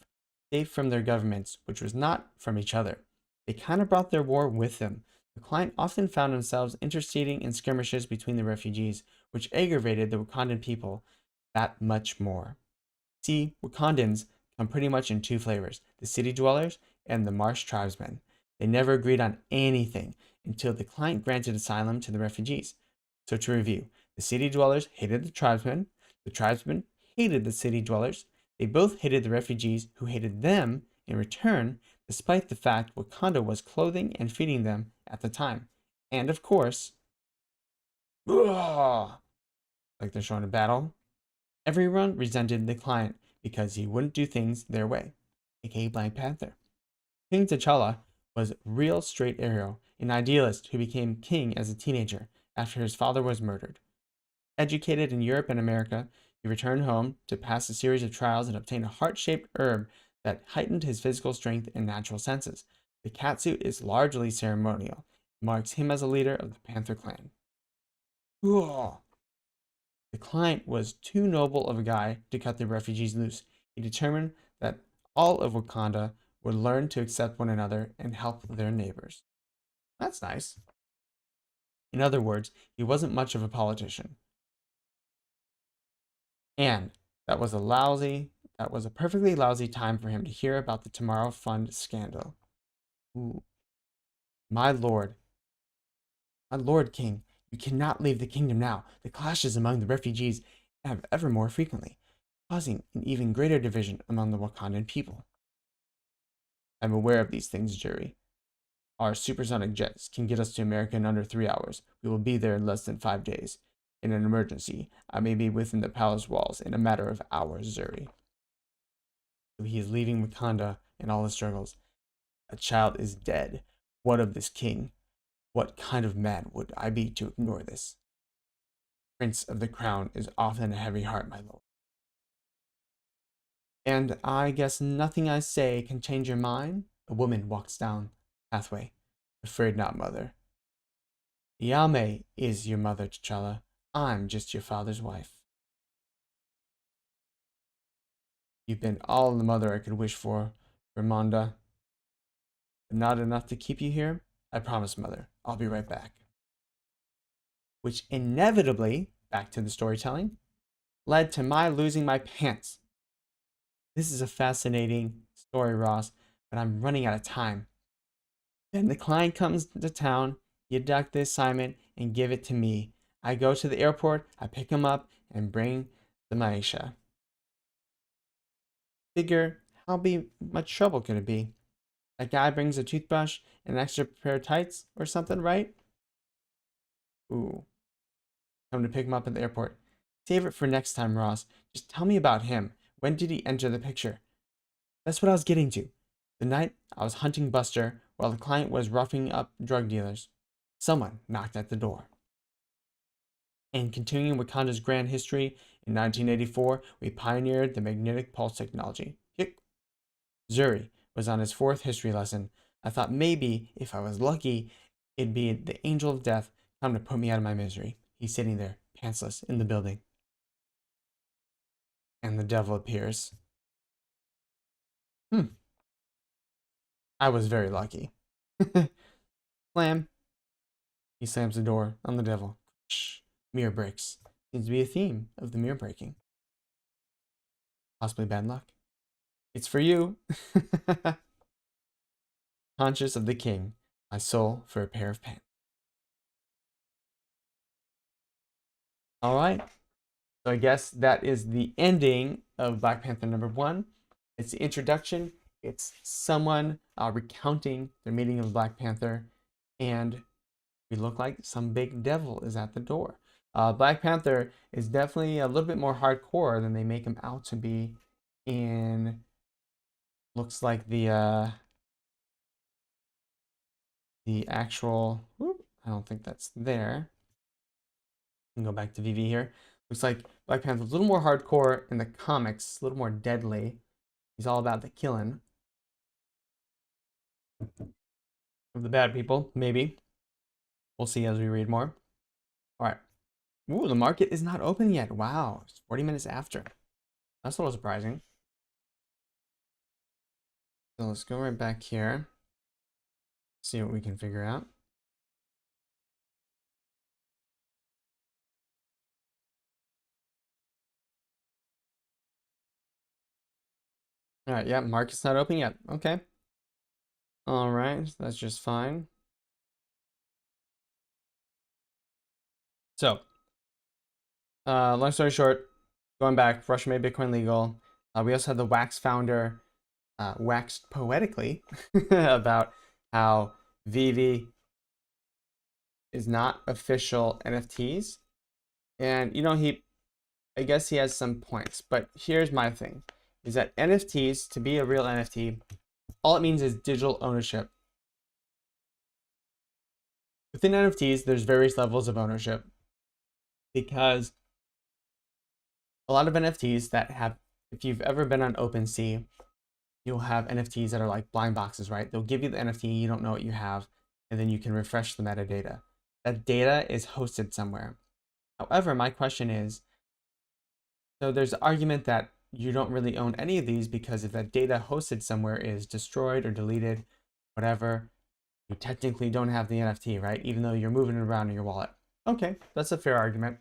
Safe from their governments, which was not from each other. They kind of brought their war with them. The client often found themselves interceding in skirmishes between the refugees, which aggravated the Wakandan people that much more. See, Wakandans come pretty much in two flavors, the city dwellers and the marsh tribesmen. They never agreed on anything until the client granted asylum to the refugees. So to review, the city dwellers hated the tribesmen hated the city dwellers, they both hated the refugees who hated them in return, despite the fact Wakanda was clothing and feeding them at the time. And of course, like they're showing a battle, everyone resented the client because he wouldn't do things their way, aka Black Panther. King T'Challa was real straight arrow, an idealist who became king as a teenager after his father was murdered. Educated in Europe and America, he returned home to pass a series of trials and obtain a heart-shaped herb that heightened his physical strength and natural senses. The catsuit is largely ceremonial. It marks him as a leader of the Panther clan. Ooh. The client was too noble of a guy to cut the refugees loose. He determined that all of Wakanda would learn to accept one another and help their neighbors. That's nice. In other words, he wasn't much of a politician. And that was a perfectly lousy time for him to hear about the Tomorrow Fund scandal. Ooh. My lord king, you cannot leave the kingdom now. The clashes among the refugees have ever more frequently, causing an even greater division among the Wakandan people. I'm aware of these things, jury. Our supersonic jets can get us to America in under 3 hours. We will be there in less than 5 days. In an emergency, I may be within the palace walls in a matter of hours, Zuri. So he is leaving Wakanda and all his struggles. A child is dead. What of this king? What kind of man would I be to ignore this? Prince of the crown is often a heavy heart, my lord. And I guess nothing I say can change your mind. A woman walks down the pathway. Afraid not, mother. Yame is your mother, T'Challa. I'm just your father's wife. You've been all the mother I could wish for, Ramonda. But not enough to keep you here? I promise, mother. I'll be right back. Which inevitably, back to the storytelling, led to my losing my pants. This is a fascinating story, Ross, but I'm running out of time. Then the client comes to town, you duck the assignment and give it to me. I go to the airport, I pick him up and bring the Maisha. Figure, how much trouble could it be? That guy brings a toothbrush and an extra pair of tights or something, right? Ooh. Come to pick him up at the airport. Save it for next time, Ross. Just tell me about him. When did he enter the picture? That's what I was getting to. The night I was hunting Buster while the client was roughing up drug dealers. Someone knocked at the door. And continuing Wakanda's grand history, in 1984, we pioneered the magnetic pulse technology. Zuri was on his 4th history lesson. I thought maybe, if I was lucky, it'd be the angel of death come to put me out of my misery. He's sitting there, pantsless, in the building. And the devil appears. I was very lucky. Slam. He slams the door on the devil. Shh. Mirror breaks. Seems to be a theme of the mirror breaking. Possibly bad luck. It's for you. Conscious of the king, my soul for a pair of pants. All right. So I guess that is the ending of Black Panther #1. It's the introduction. It's someone recounting their meeting of Black Panther, and we look like some big devil is at the door. Black Panther is definitely a little bit more hardcore than they make him out to be in, looks like the actual, I don't think that's there. We can go back to VeVe here. Looks like Black Panther's a little more hardcore in the comics, a little more deadly. He's all about the killing of the bad people, maybe. We'll see as we read more. All right. Ooh, the market is not open yet. Wow, it's 40 minutes after. That's a little surprising. So let's go right back here. See what we can figure out. All right, yeah, market's not open yet. Okay. All right, that's just fine. So, long story short, going back, Russia made Bitcoin legal. We also had the Wax founder waxed poetically about how VeVe is not official NFTs. And, you know, I guess he has some points, but here's my thing, is that NFTs, to be a real NFT, all it means is digital ownership. Within NFTs, there's various levels of ownership, because a lot of NFTs that have, if you've ever been on OpenSea, you'll have NFTs that are like blind boxes, right? They'll give you the NFT, you don't know what you have, and then you can refresh the metadata. That data is hosted somewhere. However, my question is, so there's an argument that you don't really own any of these, because if that data hosted somewhere is destroyed or deleted, whatever, you technically don't have the NFT, right? Even though you're moving it around in your wallet. Okay, that's a fair argument.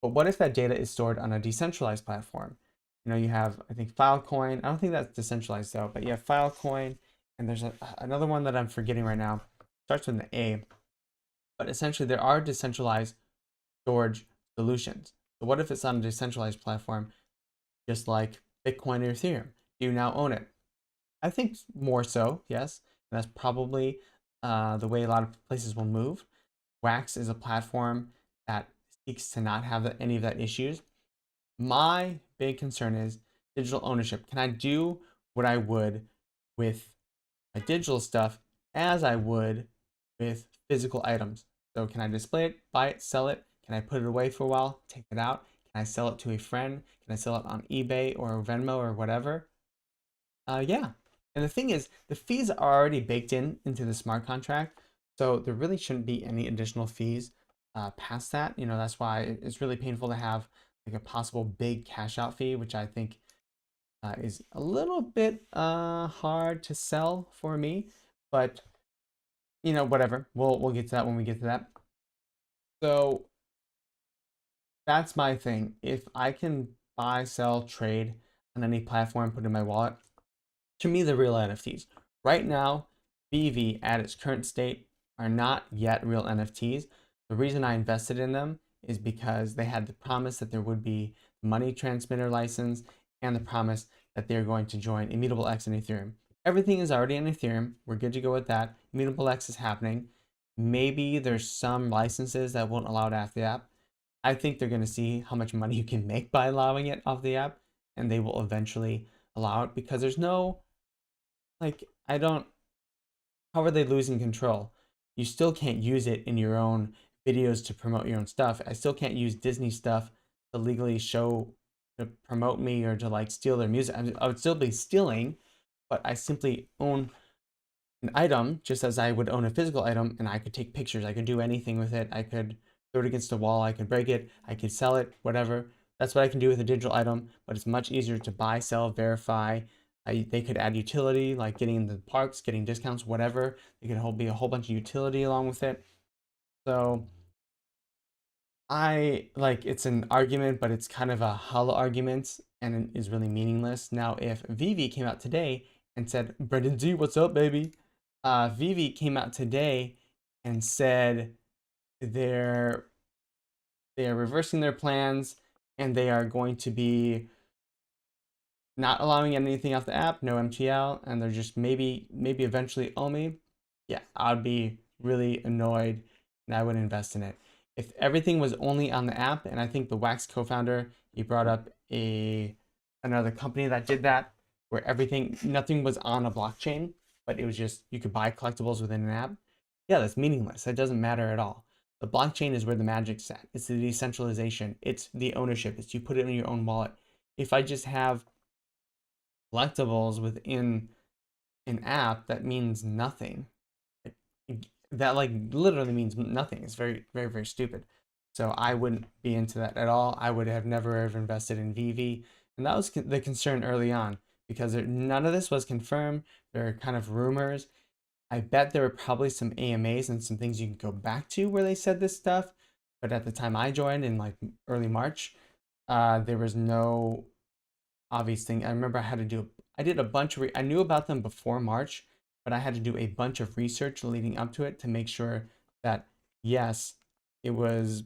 But what if that data is stored on a decentralized platform? You know, you have, I think, Filecoin. I don't think that's decentralized though, but you have Filecoin, and there's another one that I'm forgetting right now. Starts with an A. But essentially, there are decentralized storage solutions. So what if it's on a decentralized platform, just like Bitcoin or Ethereum? Do you now own it? I think more so, yes. And that's probably the way a lot of places will move. Wax is a platform that seeks to not have any of that issues. My big concern is digital ownership. Can I do what I would with my digital stuff as I would with physical items? So can I display it, buy it, sell it? Can I put it away for a while, take it out? Can I sell it to a friend? Can I sell it on eBay or Venmo or whatever? Yeah. And the thing is, the fees are already baked into the smart contract, so there really shouldn't be any additional fees past that. You know, that's why it's really painful to have like a possible big cash out fee, which I think is a little bit hard to sell for me. But you know, whatever. We'll get to that when we get to that. So that's my thing. If I can buy, sell, trade on any platform, put in my wallet, to me, the real NFTs. Right now, VeVe at its current state are not yet real NFTs. The reason I invested in them is because they had the promise that there would be money transmitter license and the promise that they're going to join Immutable X and Ethereum. Everything is already in Ethereum. We're good to go with that. Immutable X is happening. Maybe there's some licenses that won't allow it after the app. I think they're going to see how much money you can make by allowing it off the app, and they will eventually allow it because there's no like, I don't, how are they losing control? You still can't use it in your own videos to promote your own stuff. I still can't use Disney stuff to legally show, to promote me or to like steal their music. I would still be stealing, but I simply own an item just as I would own a physical item, and I could take pictures. I could do anything with it. I could throw it against a wall. I could break it. I could sell it, whatever. That's what I can do with a digital item, but it's much easier to buy, sell, verify. They could add utility, like getting in the parks, getting discounts, whatever. They could be a whole bunch of utility along with it. So I like it's an argument, but it's kind of a hollow argument and it is really meaningless. Now, if VeVe came out today and said, Brendan Z, what's up, baby? VeVe came out today and said they're reversing their plans and they are going to be not allowing anything off the app, no MTL, and they're just maybe eventually Omi. Yeah, I'd be really annoyed and I would invest in it. If everything was only on the app, and I think the Wax co-founder, he brought up another company that did that, where nothing was on a blockchain, but it was just you could buy collectibles within an app. Yeah, that's meaningless. That doesn't matter at all. The blockchain is where the magic's at. It's the decentralization. It's the ownership. It's you put it in your own wallet. If I just have collectibles within an app, that means nothing. That like literally means nothing. It's very, very, very stupid. So I wouldn't be into that at all. I would have never ever invested in VeVe. And that was the concern early on because none of this was confirmed. There are kind of rumors. I bet there were probably some AMAs and some things you can go back to where they said this stuff. But at the time I joined in like early March, there was no obvious thing. I remember I did a bunch of, I knew about them before March, but I had to do a bunch of research leading up to it to make sure that, yes, it was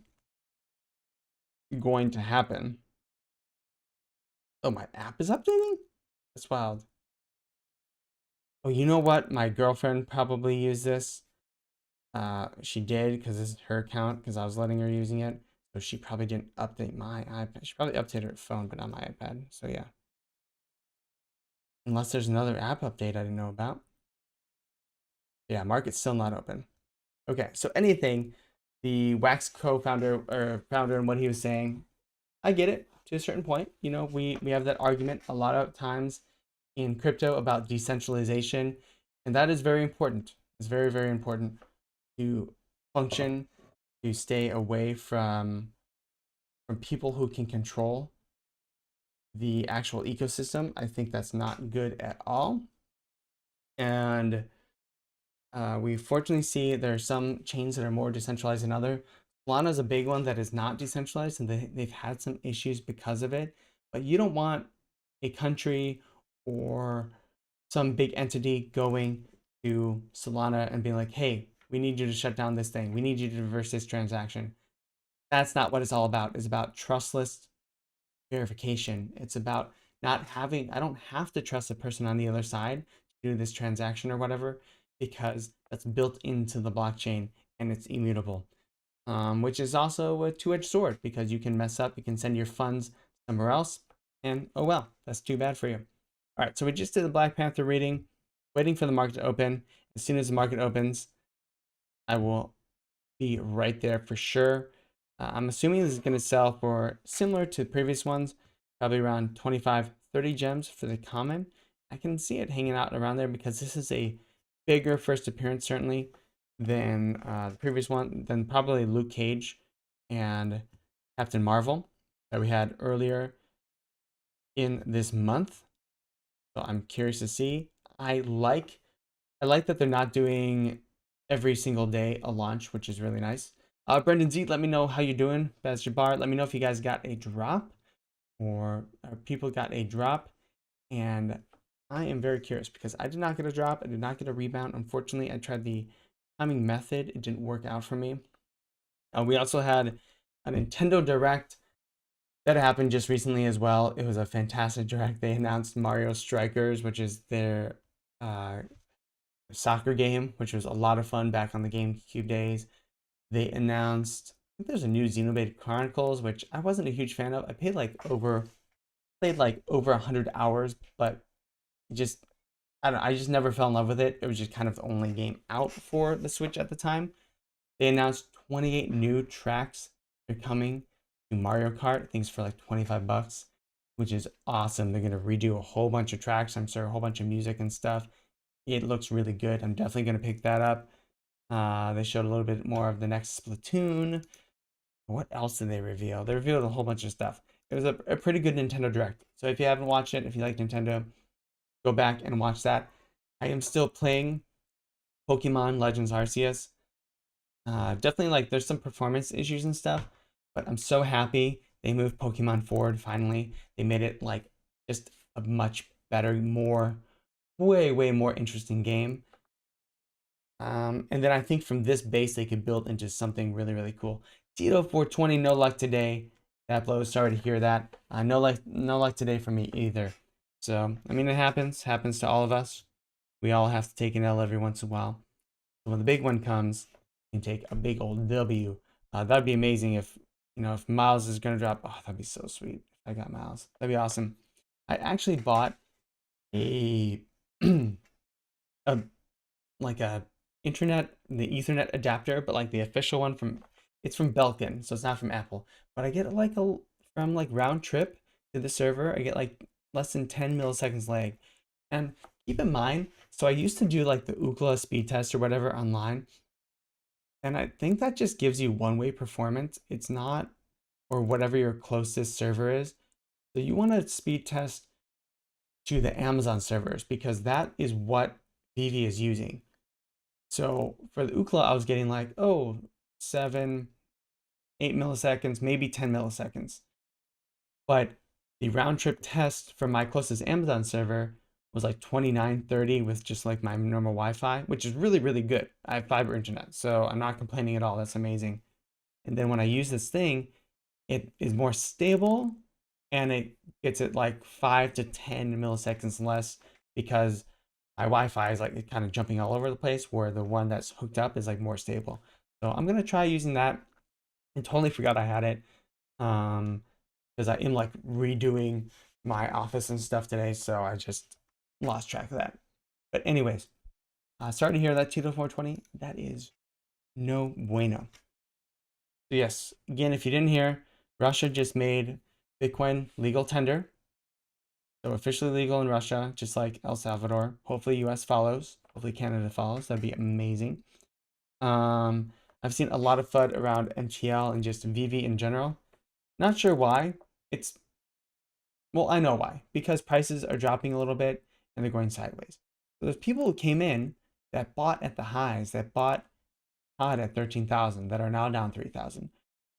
going to happen. Oh, my app is updating? That's wild. Oh, you know what? My girlfriend probably used this. She did because this is her account because I was letting her using it. So she probably didn't update my iPad. She probably updated her phone, but not my iPad. So yeah. Unless there's another app update I didn't know about. Yeah, market's still not open. Okay, so anything, the Wax co-founder or founder and what he was saying, I get it to a certain point. You know, we have that argument a lot of times in crypto about decentralization, and that is very important. It's very, very important to function, to stay away from people who can control the actual ecosystem. I think that's not good at all. And we fortunately see there are some chains that are more decentralized than other. Solana is a big one that is not decentralized, and they've had some issues because of it. But you don't want a country or some big entity going to Solana and being like, hey, we need you to shut down this thing. We need you to reverse this transaction. That's not what it's all about. It's about trustless verification. It's about not having, I don't have to trust the person on the other side to do this transaction or whatever, because that's built into the blockchain and it's immutable. Which is also a two-edged sword because you can mess up, you can send your funds somewhere else, and oh well, that's too bad for you. All right, so we just did the Black Panther reading, waiting for the market to open. As soon as the market opens, I will be right there for sure. I'm assuming this is going to sell for similar to previous ones, probably around 25, 30 gems for the common I can see it hanging out around there because this is a bigger first appearance certainly than the previous one, than probably Luke Cage and Captain Marvel that we had earlier in this month. So I'm curious to see. I like that they're not doing every single day a launch, which is really nice. Brendan Z, let me know how you're doing. Baz Jabbar, let me know if you guys got a drop or people got a drop. And I am very curious because I did not get a drop. I did not get a rebound. Unfortunately, I tried the timing method. It didn't work out for me. We also had a Nintendo Direct that happened just recently as well. It was a fantastic direct. They announced Mario Strikers, which is their uh, soccer game, which was a lot of fun back on the GameCube days. They announced, I think there's a new Xenoblade Chronicles, which I wasn't a huge fan of. I played like over 100 hours, but just I don't know, I just never fell in love with it. It was just kind of the only game out for the Switch at the time. They announced 28 new tracks are coming to Mario Kart, things for like 25 bucks, which is awesome. They're gonna redo a whole bunch of tracks, I'm sure a whole bunch of music and stuff. It looks really good. I'm definitely gonna pick that up. They showed a little bit more of the next Splatoon. What else did they reveal? They revealed a whole bunch of stuff. It was a pretty good Nintendo Direct. So if you haven't watched it, if you like Nintendo, go back and watch that. I am still playing Pokemon Legends Arceus. Definitely like there's some performance issues and stuff, but I'm so happy they moved Pokemon forward finally. They made it like just a much better, way more interesting game. And then I think from this base they could build into something really cool. Tito 420, no luck today. That blows. Sorry to hear that. No luck today for me either. So I mean, it happens to all of us. We all have to take an L every once in a while. So when the big one comes, you can take a big old W. That'd be amazing if if Miles is gonna drop. Oh, that'd be so sweet. If I got Miles, that'd be awesome. I actually bought a a like a the Ethernet adapter, but like the official one it's from Belkin, so it's not from Apple. But I get like from like round trip to the server, I get like less than 10 milliseconds lag. And keep in mind, so I used to do like the Ookla speed test or whatever online, and I think that just gives you one-way performance. It's not, or whatever your closest server is. So you want to speed test to the Amazon servers because that is what VeVe is using. So for the Ookla, I was getting like, oh, 7, 8 milliseconds, maybe 10 milliseconds. But the round trip test for my closest Amazon server was like 29, 30 with just like my normal Wi-Fi, which is really good. I have fiber internet, so I'm not complaining at all. That's amazing. And then when I use this thing, it is more stable and it gets it like 5 to 10 milliseconds less because my Wi-Fi is like kind of jumping all over the place, where the one that's hooked up is like more stable. So I'm gonna try using that. I totally forgot I had it because I am like redoing my office and stuff today, so I just lost track of that. But anyways, sorry to hear that, Tito 420. That is no bueno. So yes, again, if you didn't hear, Russia just made Bitcoin legal tender. So officially legal in Russia, just like El Salvador. Hopefully US follows. Hopefully Canada follows. That'd be amazing. I've seen a lot of FUD around MTL and just VeVe in general. Not sure why. Well, I know why. Because prices are dropping a little bit and they're going sideways. So there's people who came in that bought at the highs, that bought hot at 13,000, that are now down 3,000.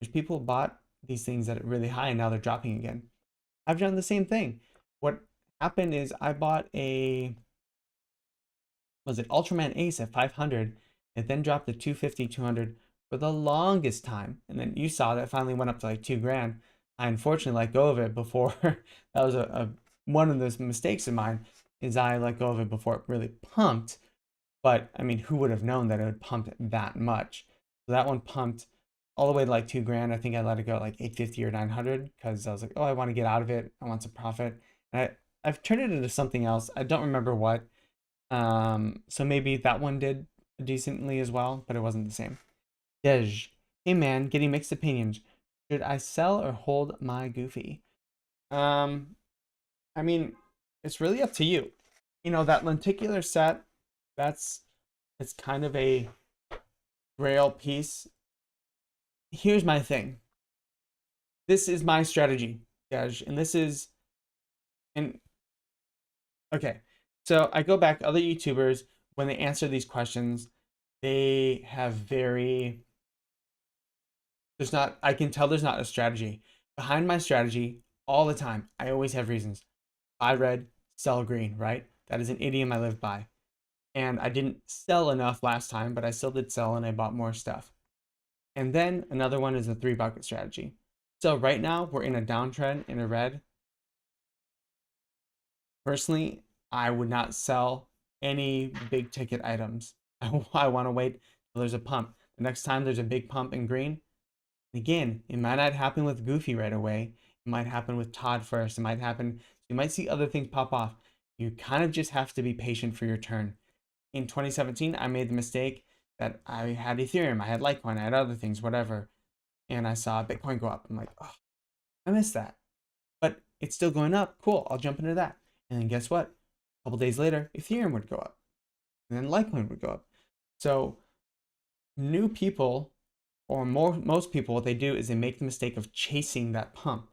There's people who bought these things that are really high and now they're dropping again. I've done the same thing. What happened is I bought was it Ultraman Ace at 500. It then dropped to 250, 200 for the longest time. And then you saw that finally went up to like 2 grand. I unfortunately let go of it before that was one of those mistakes of mine, is I let go of it before it really pumped. But I mean, who would have known that it would pump that much? So that one pumped all the way to like 2 grand. I think I let it go at like 850 or 900 because I was like, oh, I want to get out of it. I want some profit. And I've turned it into something else. I don't remember what. So maybe that one did decently as well, but it wasn't the same. Dej, hey man, getting mixed opinions. Should I sell or hold my Goofy? I mean, it's really up to you. You know, that lenticular set, that's it's kind of a grail piece. Here's my thing. This is my strategy, guys, and this is and okay. So I go back other YouTubers when they answer these questions, they have very there's not I can tell there's not a strategy. Behind my strategy all the time, I always have reasons. Buy red, sell green, right? That is an idiom I live by. And I didn't sell enough last time, but I still did sell and I bought more stuff. And then another one is the 3 bucket strategy. So right now we're in a downtrend in a red. Personally, I would not sell any big ticket items. I want to wait till there's a pump. The next time there's a big pump in green, again, it might not happen with Goofy right away. It might happen with Todd first. It might happen. You might see other things pop off. You kind of just have to be patient for your turn. In 2017, I made the mistake that I had Ethereum, I had Litecoin, I had other things, whatever, and I saw Bitcoin go up. I'm like, oh, I missed that. But it's still going up. Cool, I'll jump into that. And then guess what? A couple days later, Ethereum would go up. And then Litecoin would go up. So new people, or most people, what they do is they make the mistake of chasing that pump.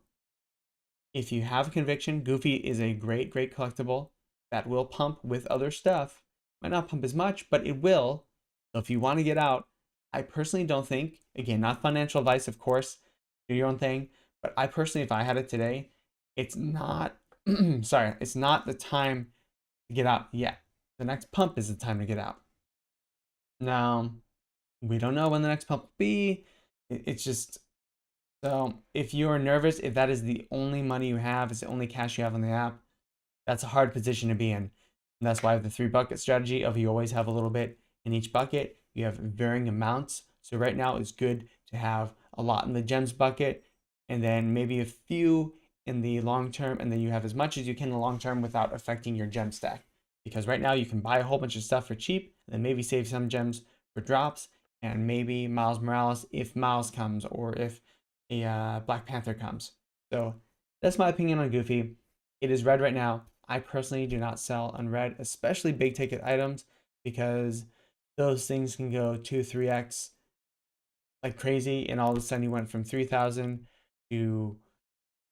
If you have conviction, Goofy is a great, great collectible that will pump with other stuff. Might not pump as much, but it will. So if you want to get out, I personally don't think, again, not financial advice, of course, do your own thing, but I personally, if I had it today, it's not, sorry, it's not the time to get out yet. The next pump is the time to get out. Now, we don't know when the next pump will be. It's just, so if you're nervous, if that is the only money you have, it's the only cash you have on the app, that's a hard position to be in. And that's why I have the 3 bucket strategy of you always have a little bit in each bucket. You have varying amounts. So right now it's good to have a lot in the gems bucket and then maybe a few in the long term, and then you have as much as you can in the long term without affecting your gem stack. Because right now you can buy a whole bunch of stuff for cheap and then maybe save some gems for drops and maybe Miles Morales if Miles comes or if a Black Panther comes. So that's my opinion on Goofy. It is red right now. I personally do not sell on red, especially big ticket items, because those things can go 2, 3x like crazy, and all of a sudden you went from 3,000 to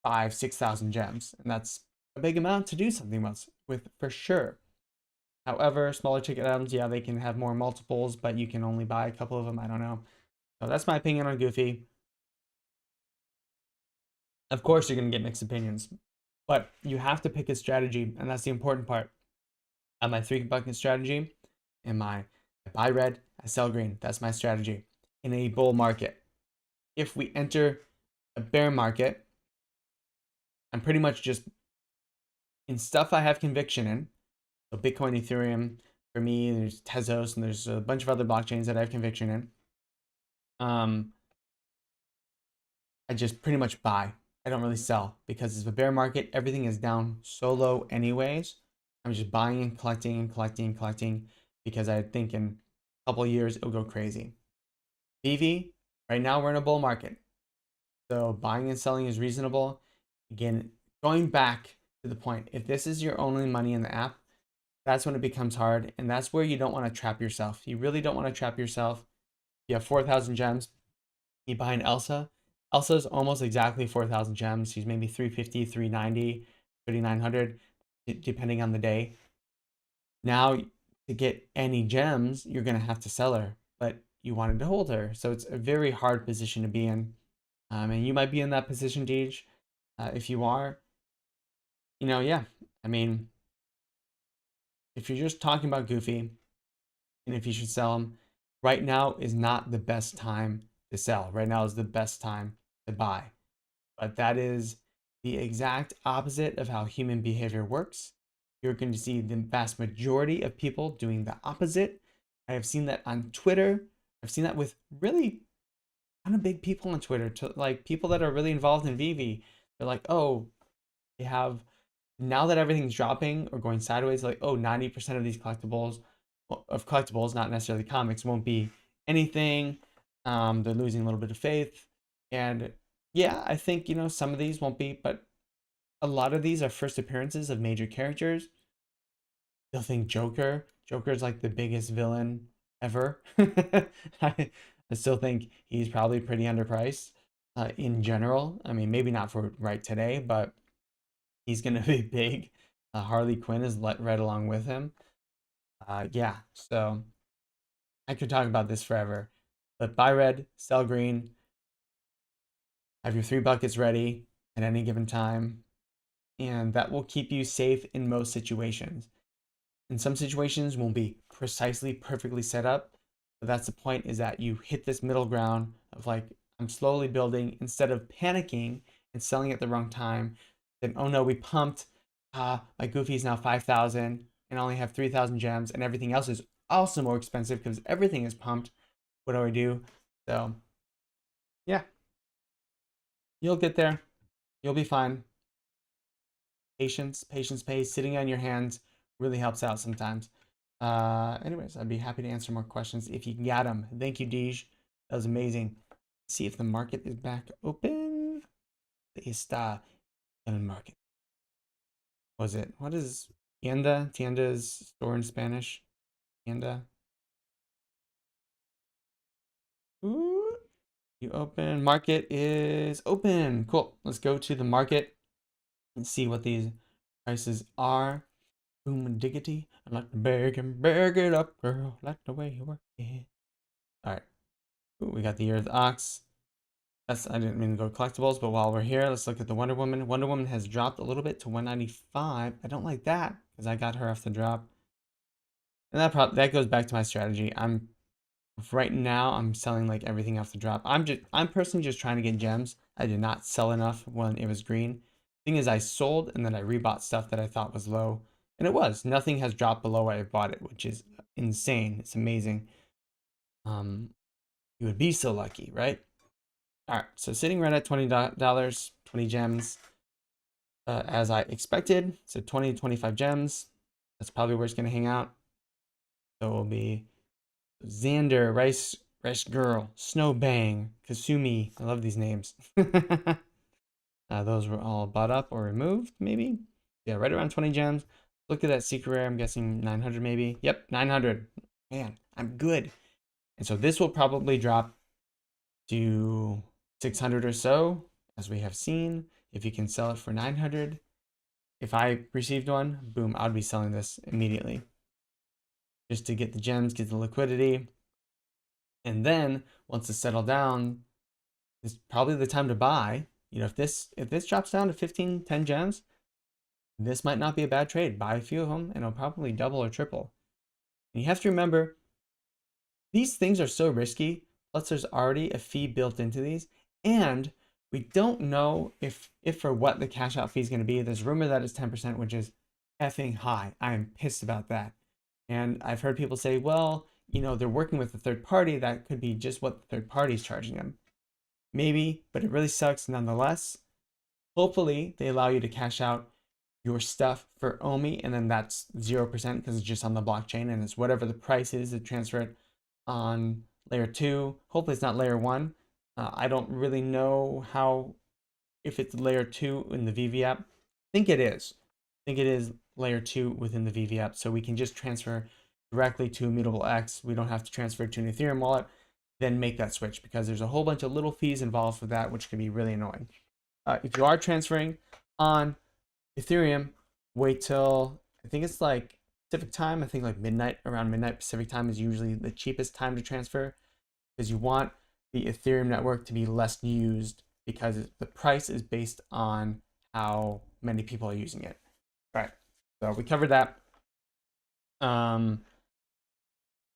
5, 6,000 gems, and that's a big amount to do something with for sure. However, smaller ticket items, yeah, they can have more multiples, but you can only buy a couple of them. I don't know. So that's my opinion on Goofy. Of course, you're going to get mixed opinions, but you have to pick a strategy, and that's the important part. On my 3 bucket strategy, and I buy red, I sell green. That's my strategy in a bull market. If we enter a bear market, I'm pretty much just in stuff I have conviction in. So Bitcoin, Ethereum, for me, there's Tezos, and there's a bunch of other blockchains that I have conviction in. I just pretty much buy. I don't really sell because it's a bear market. Everything is down so low anyways. I'm just buying and collecting and collecting and collecting because I think in a couple of years it'll go crazy. VeVe, right now we're in a bull market. So buying and selling is reasonable. Again, going back to the point, if this is your only money in the app, that's when it becomes hard. And that's where you don't want to trap yourself. You really don't want to trap yourself. You have 4,000 gems. You buy an Elsa. Elsa's almost exactly 4,000 gems. She's maybe 350, 390, 3,900, depending on the day. Now, to get any gems, you're going to have to sell her, but you wanted to hold her. So it's a very hard position to be in. And you might be in that position, Deej. If you are, yeah. I mean, if you're just talking about Goofy and if you should sell him, right now is not the best time to sell. Right now is the best time to buy. But that is the exact opposite of how human behavior works. You're going to see the vast majority of people doing the opposite. I have seen that on Twitter. I've seen that with really kind of big people on Twitter, to like people that are really involved in VeVe. They're like, oh, they have, now that everything's dropping or going sideways, like, oh, 90% of these collectibles, not necessarily comics, won't be anything. They're losing a little bit of faith. And yeah, I think, some of these won't be, but a lot of these are first appearances of major characters. still think Joker's like the biggest villain ever. I, I still think he's probably pretty underpriced in general. I mean, maybe not for right today, but he's gonna be big. Harley Quinn is right along with him. Yeah, so I could talk about this forever. But buy red, sell green, have your 3 buckets ready at any given time, and that will keep you safe in most situations. In some situations won't be precisely perfectly set up, but that's the point, is that you hit this middle ground of like, I'm slowly building instead of panicking and selling at the wrong time. Then, oh no, we pumped. My Goofy's now 5,000 and I only have 3,000 gems, and everything else is also more expensive because everything is pumped. What do I do? So, yeah, you'll get there. You'll be fine. Patience, patience pays. Sitting on your hands really helps out sometimes. Anyways, I'd be happy to answer more questions if you got them. Thank you, Deej. That was amazing. Let's see if the market is back open. Está en el market. What was it? What is tienda? Tienda is store in Spanish. Tienda. Ooh, you open. Market is open. Cool. Let's go to the market and see what these prices are. Boom diggity. I like to bag it up, girl. Like the way you work it. Alright. We got the Year of the Ox. I didn't mean to go collectibles, but while we're here, let's look at the Wonder Woman. Wonder Woman has dropped a little bit to 195. I don't like that because I got her off the drop. And that goes back to my strategy. Right now I'm selling like everything off the drop. I'm personally just trying to get gems. I did not sell enough when it was green. Thing is, I sold and then I rebought stuff that I thought was low. And it was. Nothing has dropped below where I bought it, which is insane. It's amazing. You would be so lucky, right? All right, so sitting right at $20, 20 gems, as I expected. So 20 to 25 gems. That's probably where it's going to hang out. So it will be Xander, Rice Girl, Snowbang, Kasumi. I love these names. Those were all bought up or removed, maybe. Yeah, right around 20 gems. Look at that secret rare. I'm guessing 900 maybe. Yep, 900. Man, I'm good. And so this will probably drop to 600 or so, as we have seen. If you can sell it for 900, if I received one, boom, I would be selling this immediately. Just to get the gems, get the liquidity. And then once it's settled down, it's probably the time to buy. You know, if this drops down to 15, 10 gems, this might not be a bad trade. Buy a few of them and it'll probably double or triple. And you have to remember, these things are so risky. Plus there's already a fee built into these. And we don't know if or what the cash out fee is going to be. There's rumor that it's 10%, which is effing high. I am pissed about that. And I've heard people say, well, you know, they're working with a third party. That could be just what the third party is charging them. Maybe, but it really sucks nonetheless. Hopefully they allow you to cash out your stuff for OMI, and then that's 0% because it's just on the blockchain and it's whatever the price is to transfer it on layer 2. Hopefully it's not layer 1. I don't really know if it's layer 2 in the VeVe app. I think it is. I think it is layer 2 within the VeVe app, so we can just transfer directly to Immutable X. We don't have to transfer to an Ethereum wallet, then make that switch, because there's a whole bunch of little fees involved for that, which can be really annoying. If you are transferring on Ethereum, wait till, I think it's like Pacific time. I think like midnight, around midnight Pacific time is usually the cheapest time to transfer, because you want the Ethereum network to be less used, because the price is based on how many people are using it. All right, so we covered that.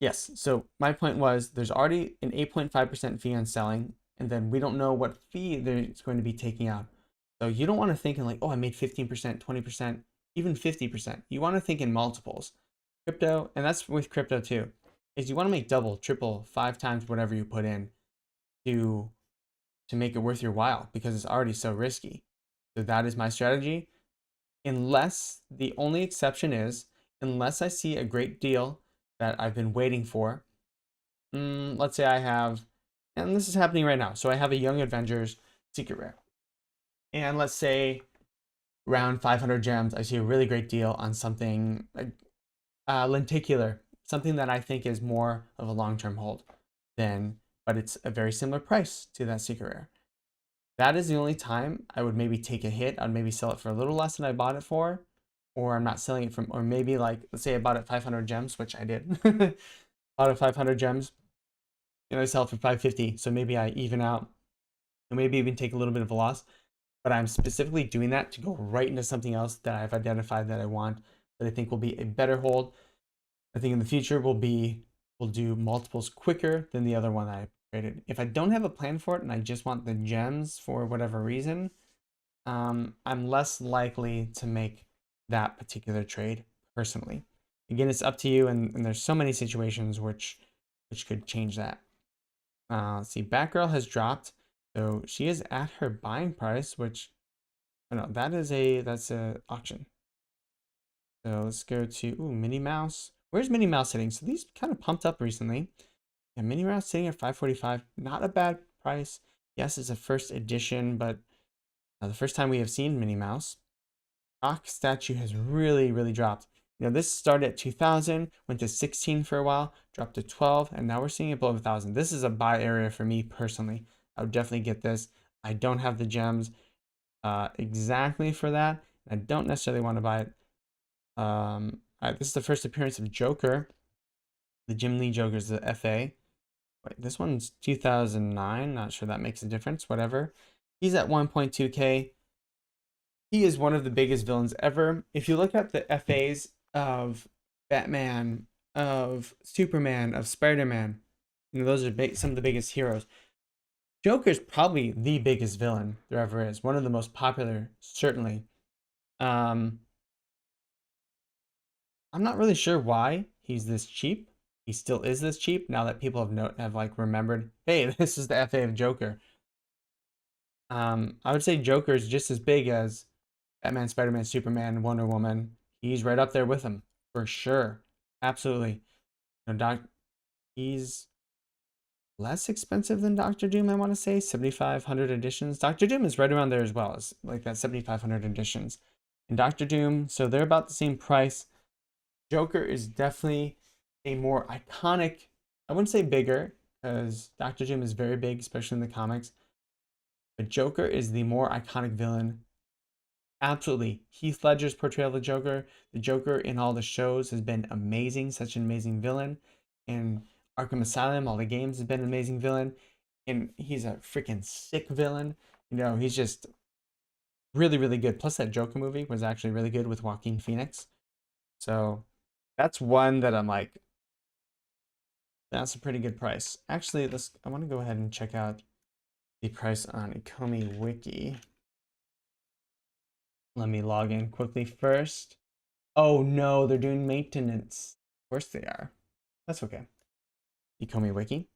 Yes, so my point was there's already an 8.5% fee on selling, and then we don't know what fee it's going to be taking out. So you don't want to think in like, oh, I made 15%, 20%, even 50%. You want to think in multiples. Crypto, and that's with crypto too, is you want to make double, triple, 5 times whatever you put in to make it worth your while, because it's already so risky. So that is my strategy. Unless, the only exception is, unless I see a great deal that I've been waiting for. Let's say I have, and this is happening right now. So I have a Young Avengers secret rare. And let's say around 500 gems, I see a really great deal on something lenticular, something that I think is more of a long-term hold than, but it's a very similar price to that secret rare. That is the only time I would maybe take a hit. I'd maybe sell it for a little less than I bought it for, or I'm not selling it from, or maybe like, let's say I bought it 500 gems, which I did. Bought it 500 gems, and I sell it for 550. So maybe I even out, and maybe even take a little bit of a loss. But I'm specifically doing that to go right into something else that I've identified that I want, that I think will be a better hold. I think in the future we'll do multiples quicker than the other one I created. If I don't have a plan for it and I just want the gems for whatever reason, I'm less likely to make that particular trade personally. Again, it's up to you, and there's so many situations which could change that. Let's see, Batgirl has dropped, so she is at her buying price, which, oh no, that's a auction. So let's go to Minnie Mouse. Where's Minnie Mouse sitting? So these kind of pumped up recently. Yeah, Minnie Mouse sitting at 545. Not a bad price. Yes, it's a first edition, but the first time we have seen Minnie Mouse. Rock statue has really, really dropped. You know, this started at 2,000, went to 16 for a while, dropped to 12, and now we're seeing it below 1,000. This is a buy area for me personally. I would definitely get this. I don't have the gems exactly for that. I don't necessarily want to buy it. This is the first appearance of Joker. The Jim Lee Joker is the FA. Wait, this one's 2009. Not sure that makes a difference. Whatever. He's at 1.2K. He is one of the biggest villains ever. If you look at the FAs of Batman, of Superman, of Spider-Man, you know, those are some of the biggest heroes. Joker's probably the biggest villain there ever is. One of the most popular, certainly. I'm not really sure why he's this cheap. He still is this cheap now that people have like remembered, hey, this is the FA of Joker. I would say Joker is just as big as Batman, Spider-Man, Superman, Wonder Woman. He's right up there with them for sure. Absolutely. You know, he's less expensive than Doctor Doom, I want to say 7,500 editions. Doctor Doom is right around there as well, as like that 7,500 editions. And Doctor Doom, so they're about the same price. Joker is definitely a more iconic, I wouldn't say bigger, because Doctor Doom is very big, especially in the comics. But Joker is the more iconic villain. Absolutely. Heath Ledger's portrayal of the Joker in all the shows has been amazing, such an amazing villain. And Arkham Asylum, all the games, has been an amazing villain. And he's a freaking sick villain. You know, he's just really, really good. Plus, that Joker movie was actually really good with Joaquin Phoenix. So that's one that I'm like, that's a pretty good price. Actually, I want to go ahead and check out the price on Ecomi Wiki. Let me log in quickly first. Oh no, they're doing maintenance. Of course they are. That's okay. Ecomi Wiki.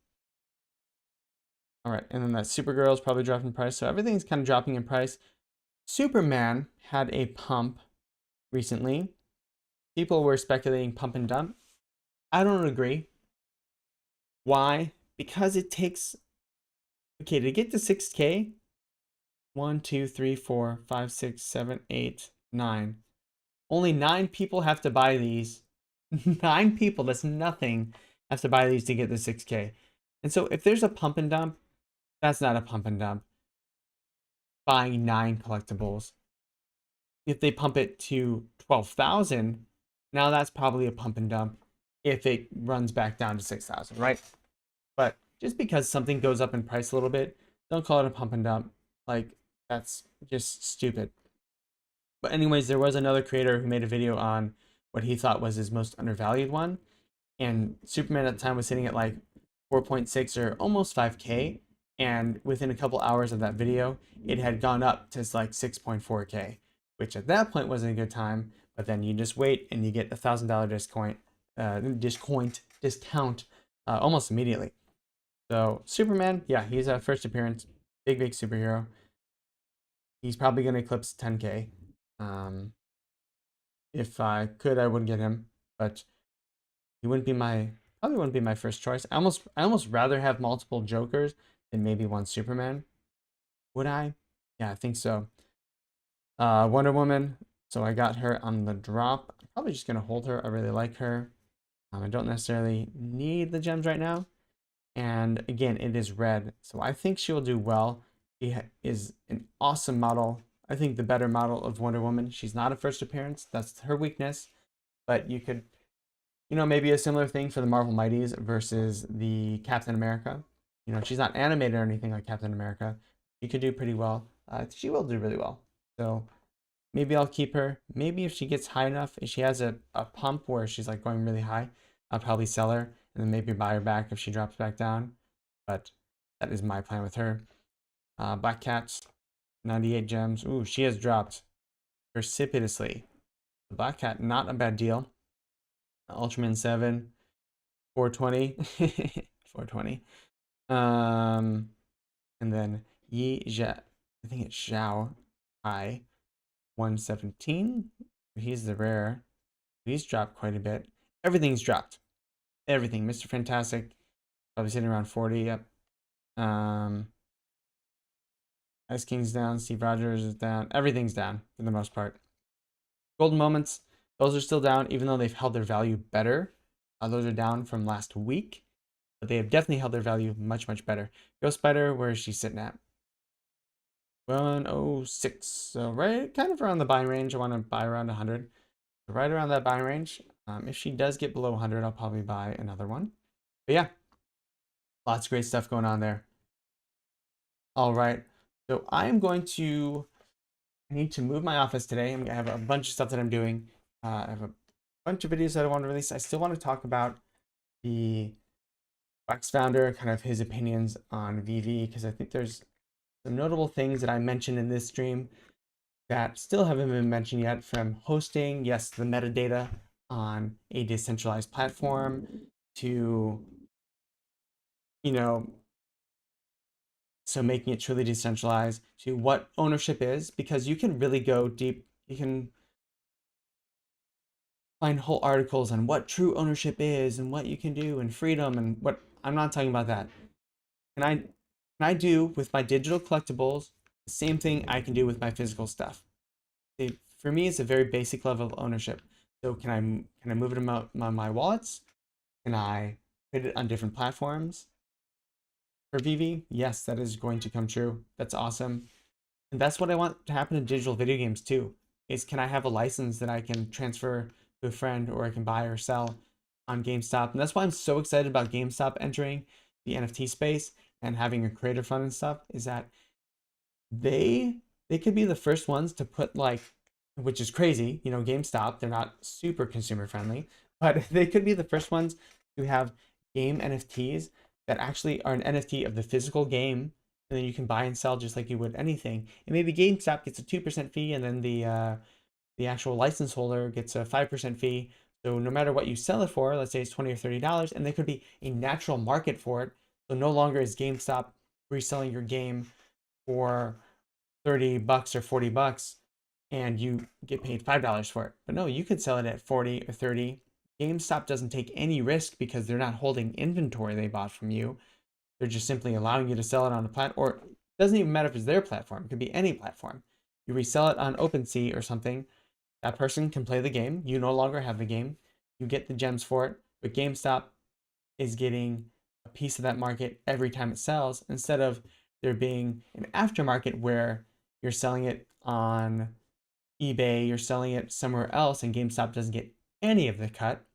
All right, and then that Supergirl is probably dropping in price. So everything's kind of dropping in price. Superman had a pump recently. People were speculating pump and dump. I don't agree. Why? Because it takes, okay, to get to 6K, 1, 2, 3, 4, 5, 6, 7, 8, 9. Only 9 people have to buy these. 9 people, that's nothing, have to buy these to get the 6K. And so if there's a pump and dump, that's not a pump and dump. Buying 9 collectibles. If they pump it to 12,000, now that's probably a pump and dump if it runs back down to 6,000, right? But just because something goes up in price a little bit, don't call it a pump and dump. Like, that's just stupid. But anyways, there was another creator who made a video on what he thought was his most undervalued one. And Superman at the time was sitting at like 4.6 or almost 5K. And within a couple hours of that video, it had gone up to like 6.4K, which at that point wasn't a good time. But then you just wait and you get $1,000 discount almost immediately. So Superman, yeah, he's a first appearance, big superhero. He's probably going to eclipse 10K. If I could, I would get him, but he probably wouldn't be my first choice. I almost rather have multiple Jokers than maybe one Superman. Would I? Yeah, I think so. Wonder Woman. So I got her on the drop. I'm probably just going to hold her. I really like her. I don't necessarily need the gems right now. And again, it is red. So I think she will do well. She is an awesome model. I think the better model of Wonder Woman. She's not a first appearance. That's her weakness. But you could, maybe a similar thing for the Marvel Mighties versus the Captain America. She's not animated or anything like Captain America. She could do pretty well. She will do really well. So maybe I'll keep her. Maybe if she gets high enough, if she has a pump where she's like going really high, I'll probably sell her and then maybe buy her back if she drops back down. But that is my plan with her. Black Cats, 98 gems. Ooh, she has dropped precipitously. The Black Cat, not a bad deal. Ultraman 7, 420. 420. And then Yi Zhe, I think it's Xiao Hai, 117. He's the rare. He's dropped quite a bit. Everything's dropped. Everything. Mr. Fantastic, probably sitting around 40. Yep. Ice King's down. Steve Rogers is down. Everything's down for the most part. Golden Moments, those are still down, even though they've held their value better. Those are down from last week, but they have definitely held their value much, much better. Ghost Spider, where is she sitting at? 106. So right, kind of around the buying range. I want to buy around 100. Right around that buying range. If she does get below 100, I'll probably buy another one. But yeah, lots of great stuff going on there. All right, so I need to move my office today. I have a bunch of stuff that I'm doing. I have a bunch of videos that I want to release. I still want to talk about the Wax founder, kind of his opinions on VeVe, because I think there's some notable things that I mentioned in this stream that still haven't been mentioned yet, from hosting, yes, the metadata on a decentralized platform, to, so making it truly decentralized, to what ownership is, because you can really go deep. You can find whole articles on what true ownership is and what you can do and freedom and what. I'm not talking about that. Can I do with my digital collectibles the same thing I can do with my physical stuff? For me, it's a very basic level of ownership. So can I move it on my wallets? Can I put it on different platforms? For VeVe, yes, that is going to come true. That's awesome. And that's what I want to happen in digital video games too, is can I have a license that I can transfer to a friend, or I can buy or sell on GameStop? And that's why I'm so excited about GameStop entering the NFT space and having a creator fund and stuff, is that they could be the first ones to put, like, which is crazy, GameStop, they're not super consumer friendly, but they could be the first ones to have game NFTs that actually are an NFT of the physical game, and then you can buy and sell just like you would anything. And maybe GameStop gets a 2% fee, and then the actual license holder gets a 5% fee. So no matter what you sell it for, let's say it's $20 or $30, and there could be a natural market for it. So no longer is GameStop reselling your game for $30 or $40 and you get paid $5 for it. But no, you could sell it at 40 or 30. GameStop doesn't take any risk because they're not holding inventory they bought from you. They're just simply allowing you to sell it on a platform, or it doesn't even matter if it's their platform. It could be any platform. You resell it on OpenSea or something. That person can play the game. You no longer have the game. You get the gems for it. But GameStop is getting a piece of that market every time it sells, instead of there being an aftermarket where you're selling it on eBay, you're selling it somewhere else, and GameStop doesn't get any of the cut,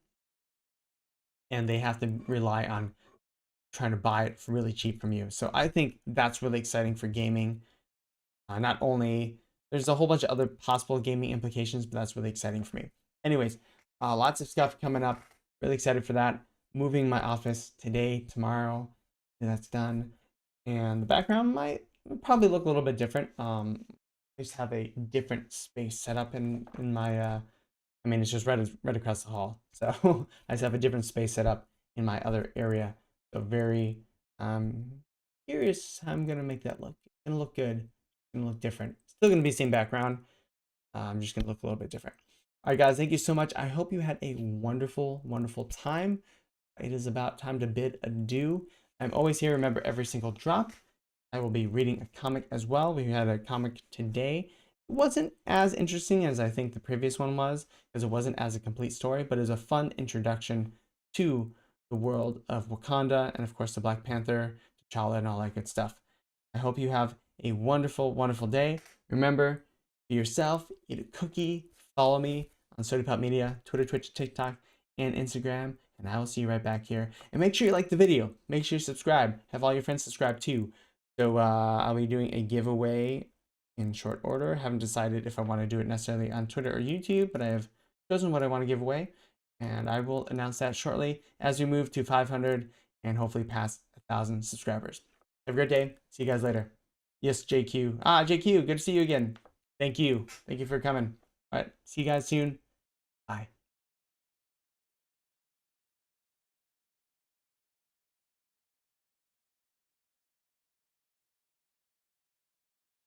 and they have to rely on trying to buy it for really cheap from you. So I think that's really exciting for gaming. Not only, there's a whole bunch of other possible gaming implications, but that's really exciting for me. Anyways, lots of stuff coming up. Really excited for that. Moving my office today, tomorrow, and that's done. And the background might probably look a little bit different. I just have a different space set up in my, I mean, it's just right across the hall. So I just have a different space set up in my other area. So very curious how I'm going to make that look. It's going to look good. It's going to look different. Still going to be the same background. I'm just going to look a little bit different. All right, guys, thank you so much. I hope you had a wonderful, wonderful time. It is about time to bid adieu. I'm always here. Remember, every single drop, I will be reading a comic as well. We had a comic today, wasn't as interesting as I think the previous one was, because it wasn't as a complete story, but it was a fun introduction to the world of Wakanda and, of course, the Black Panther, T'Challa, and all that good stuff. I hope you have a wonderful, wonderful day. Remember, be yourself, eat a cookie, follow me on Sodi Media, Twitter, Twitch, TikTok, and Instagram, and I will see you right back here. And make sure you like the video. Make sure you subscribe. Have all your friends subscribe too. So I'll be doing a giveaway in short order. Haven't decided if I want to do it necessarily on Twitter or YouTube, but I have chosen what I want to give away, and I will announce that shortly as we move to 500 and hopefully past 1,000 subscribers. Have a great day. See you guys later. Yes, JQ. JQ, good to see you again. Thank you. Thank you for coming. All right, see you guys soon. Bye.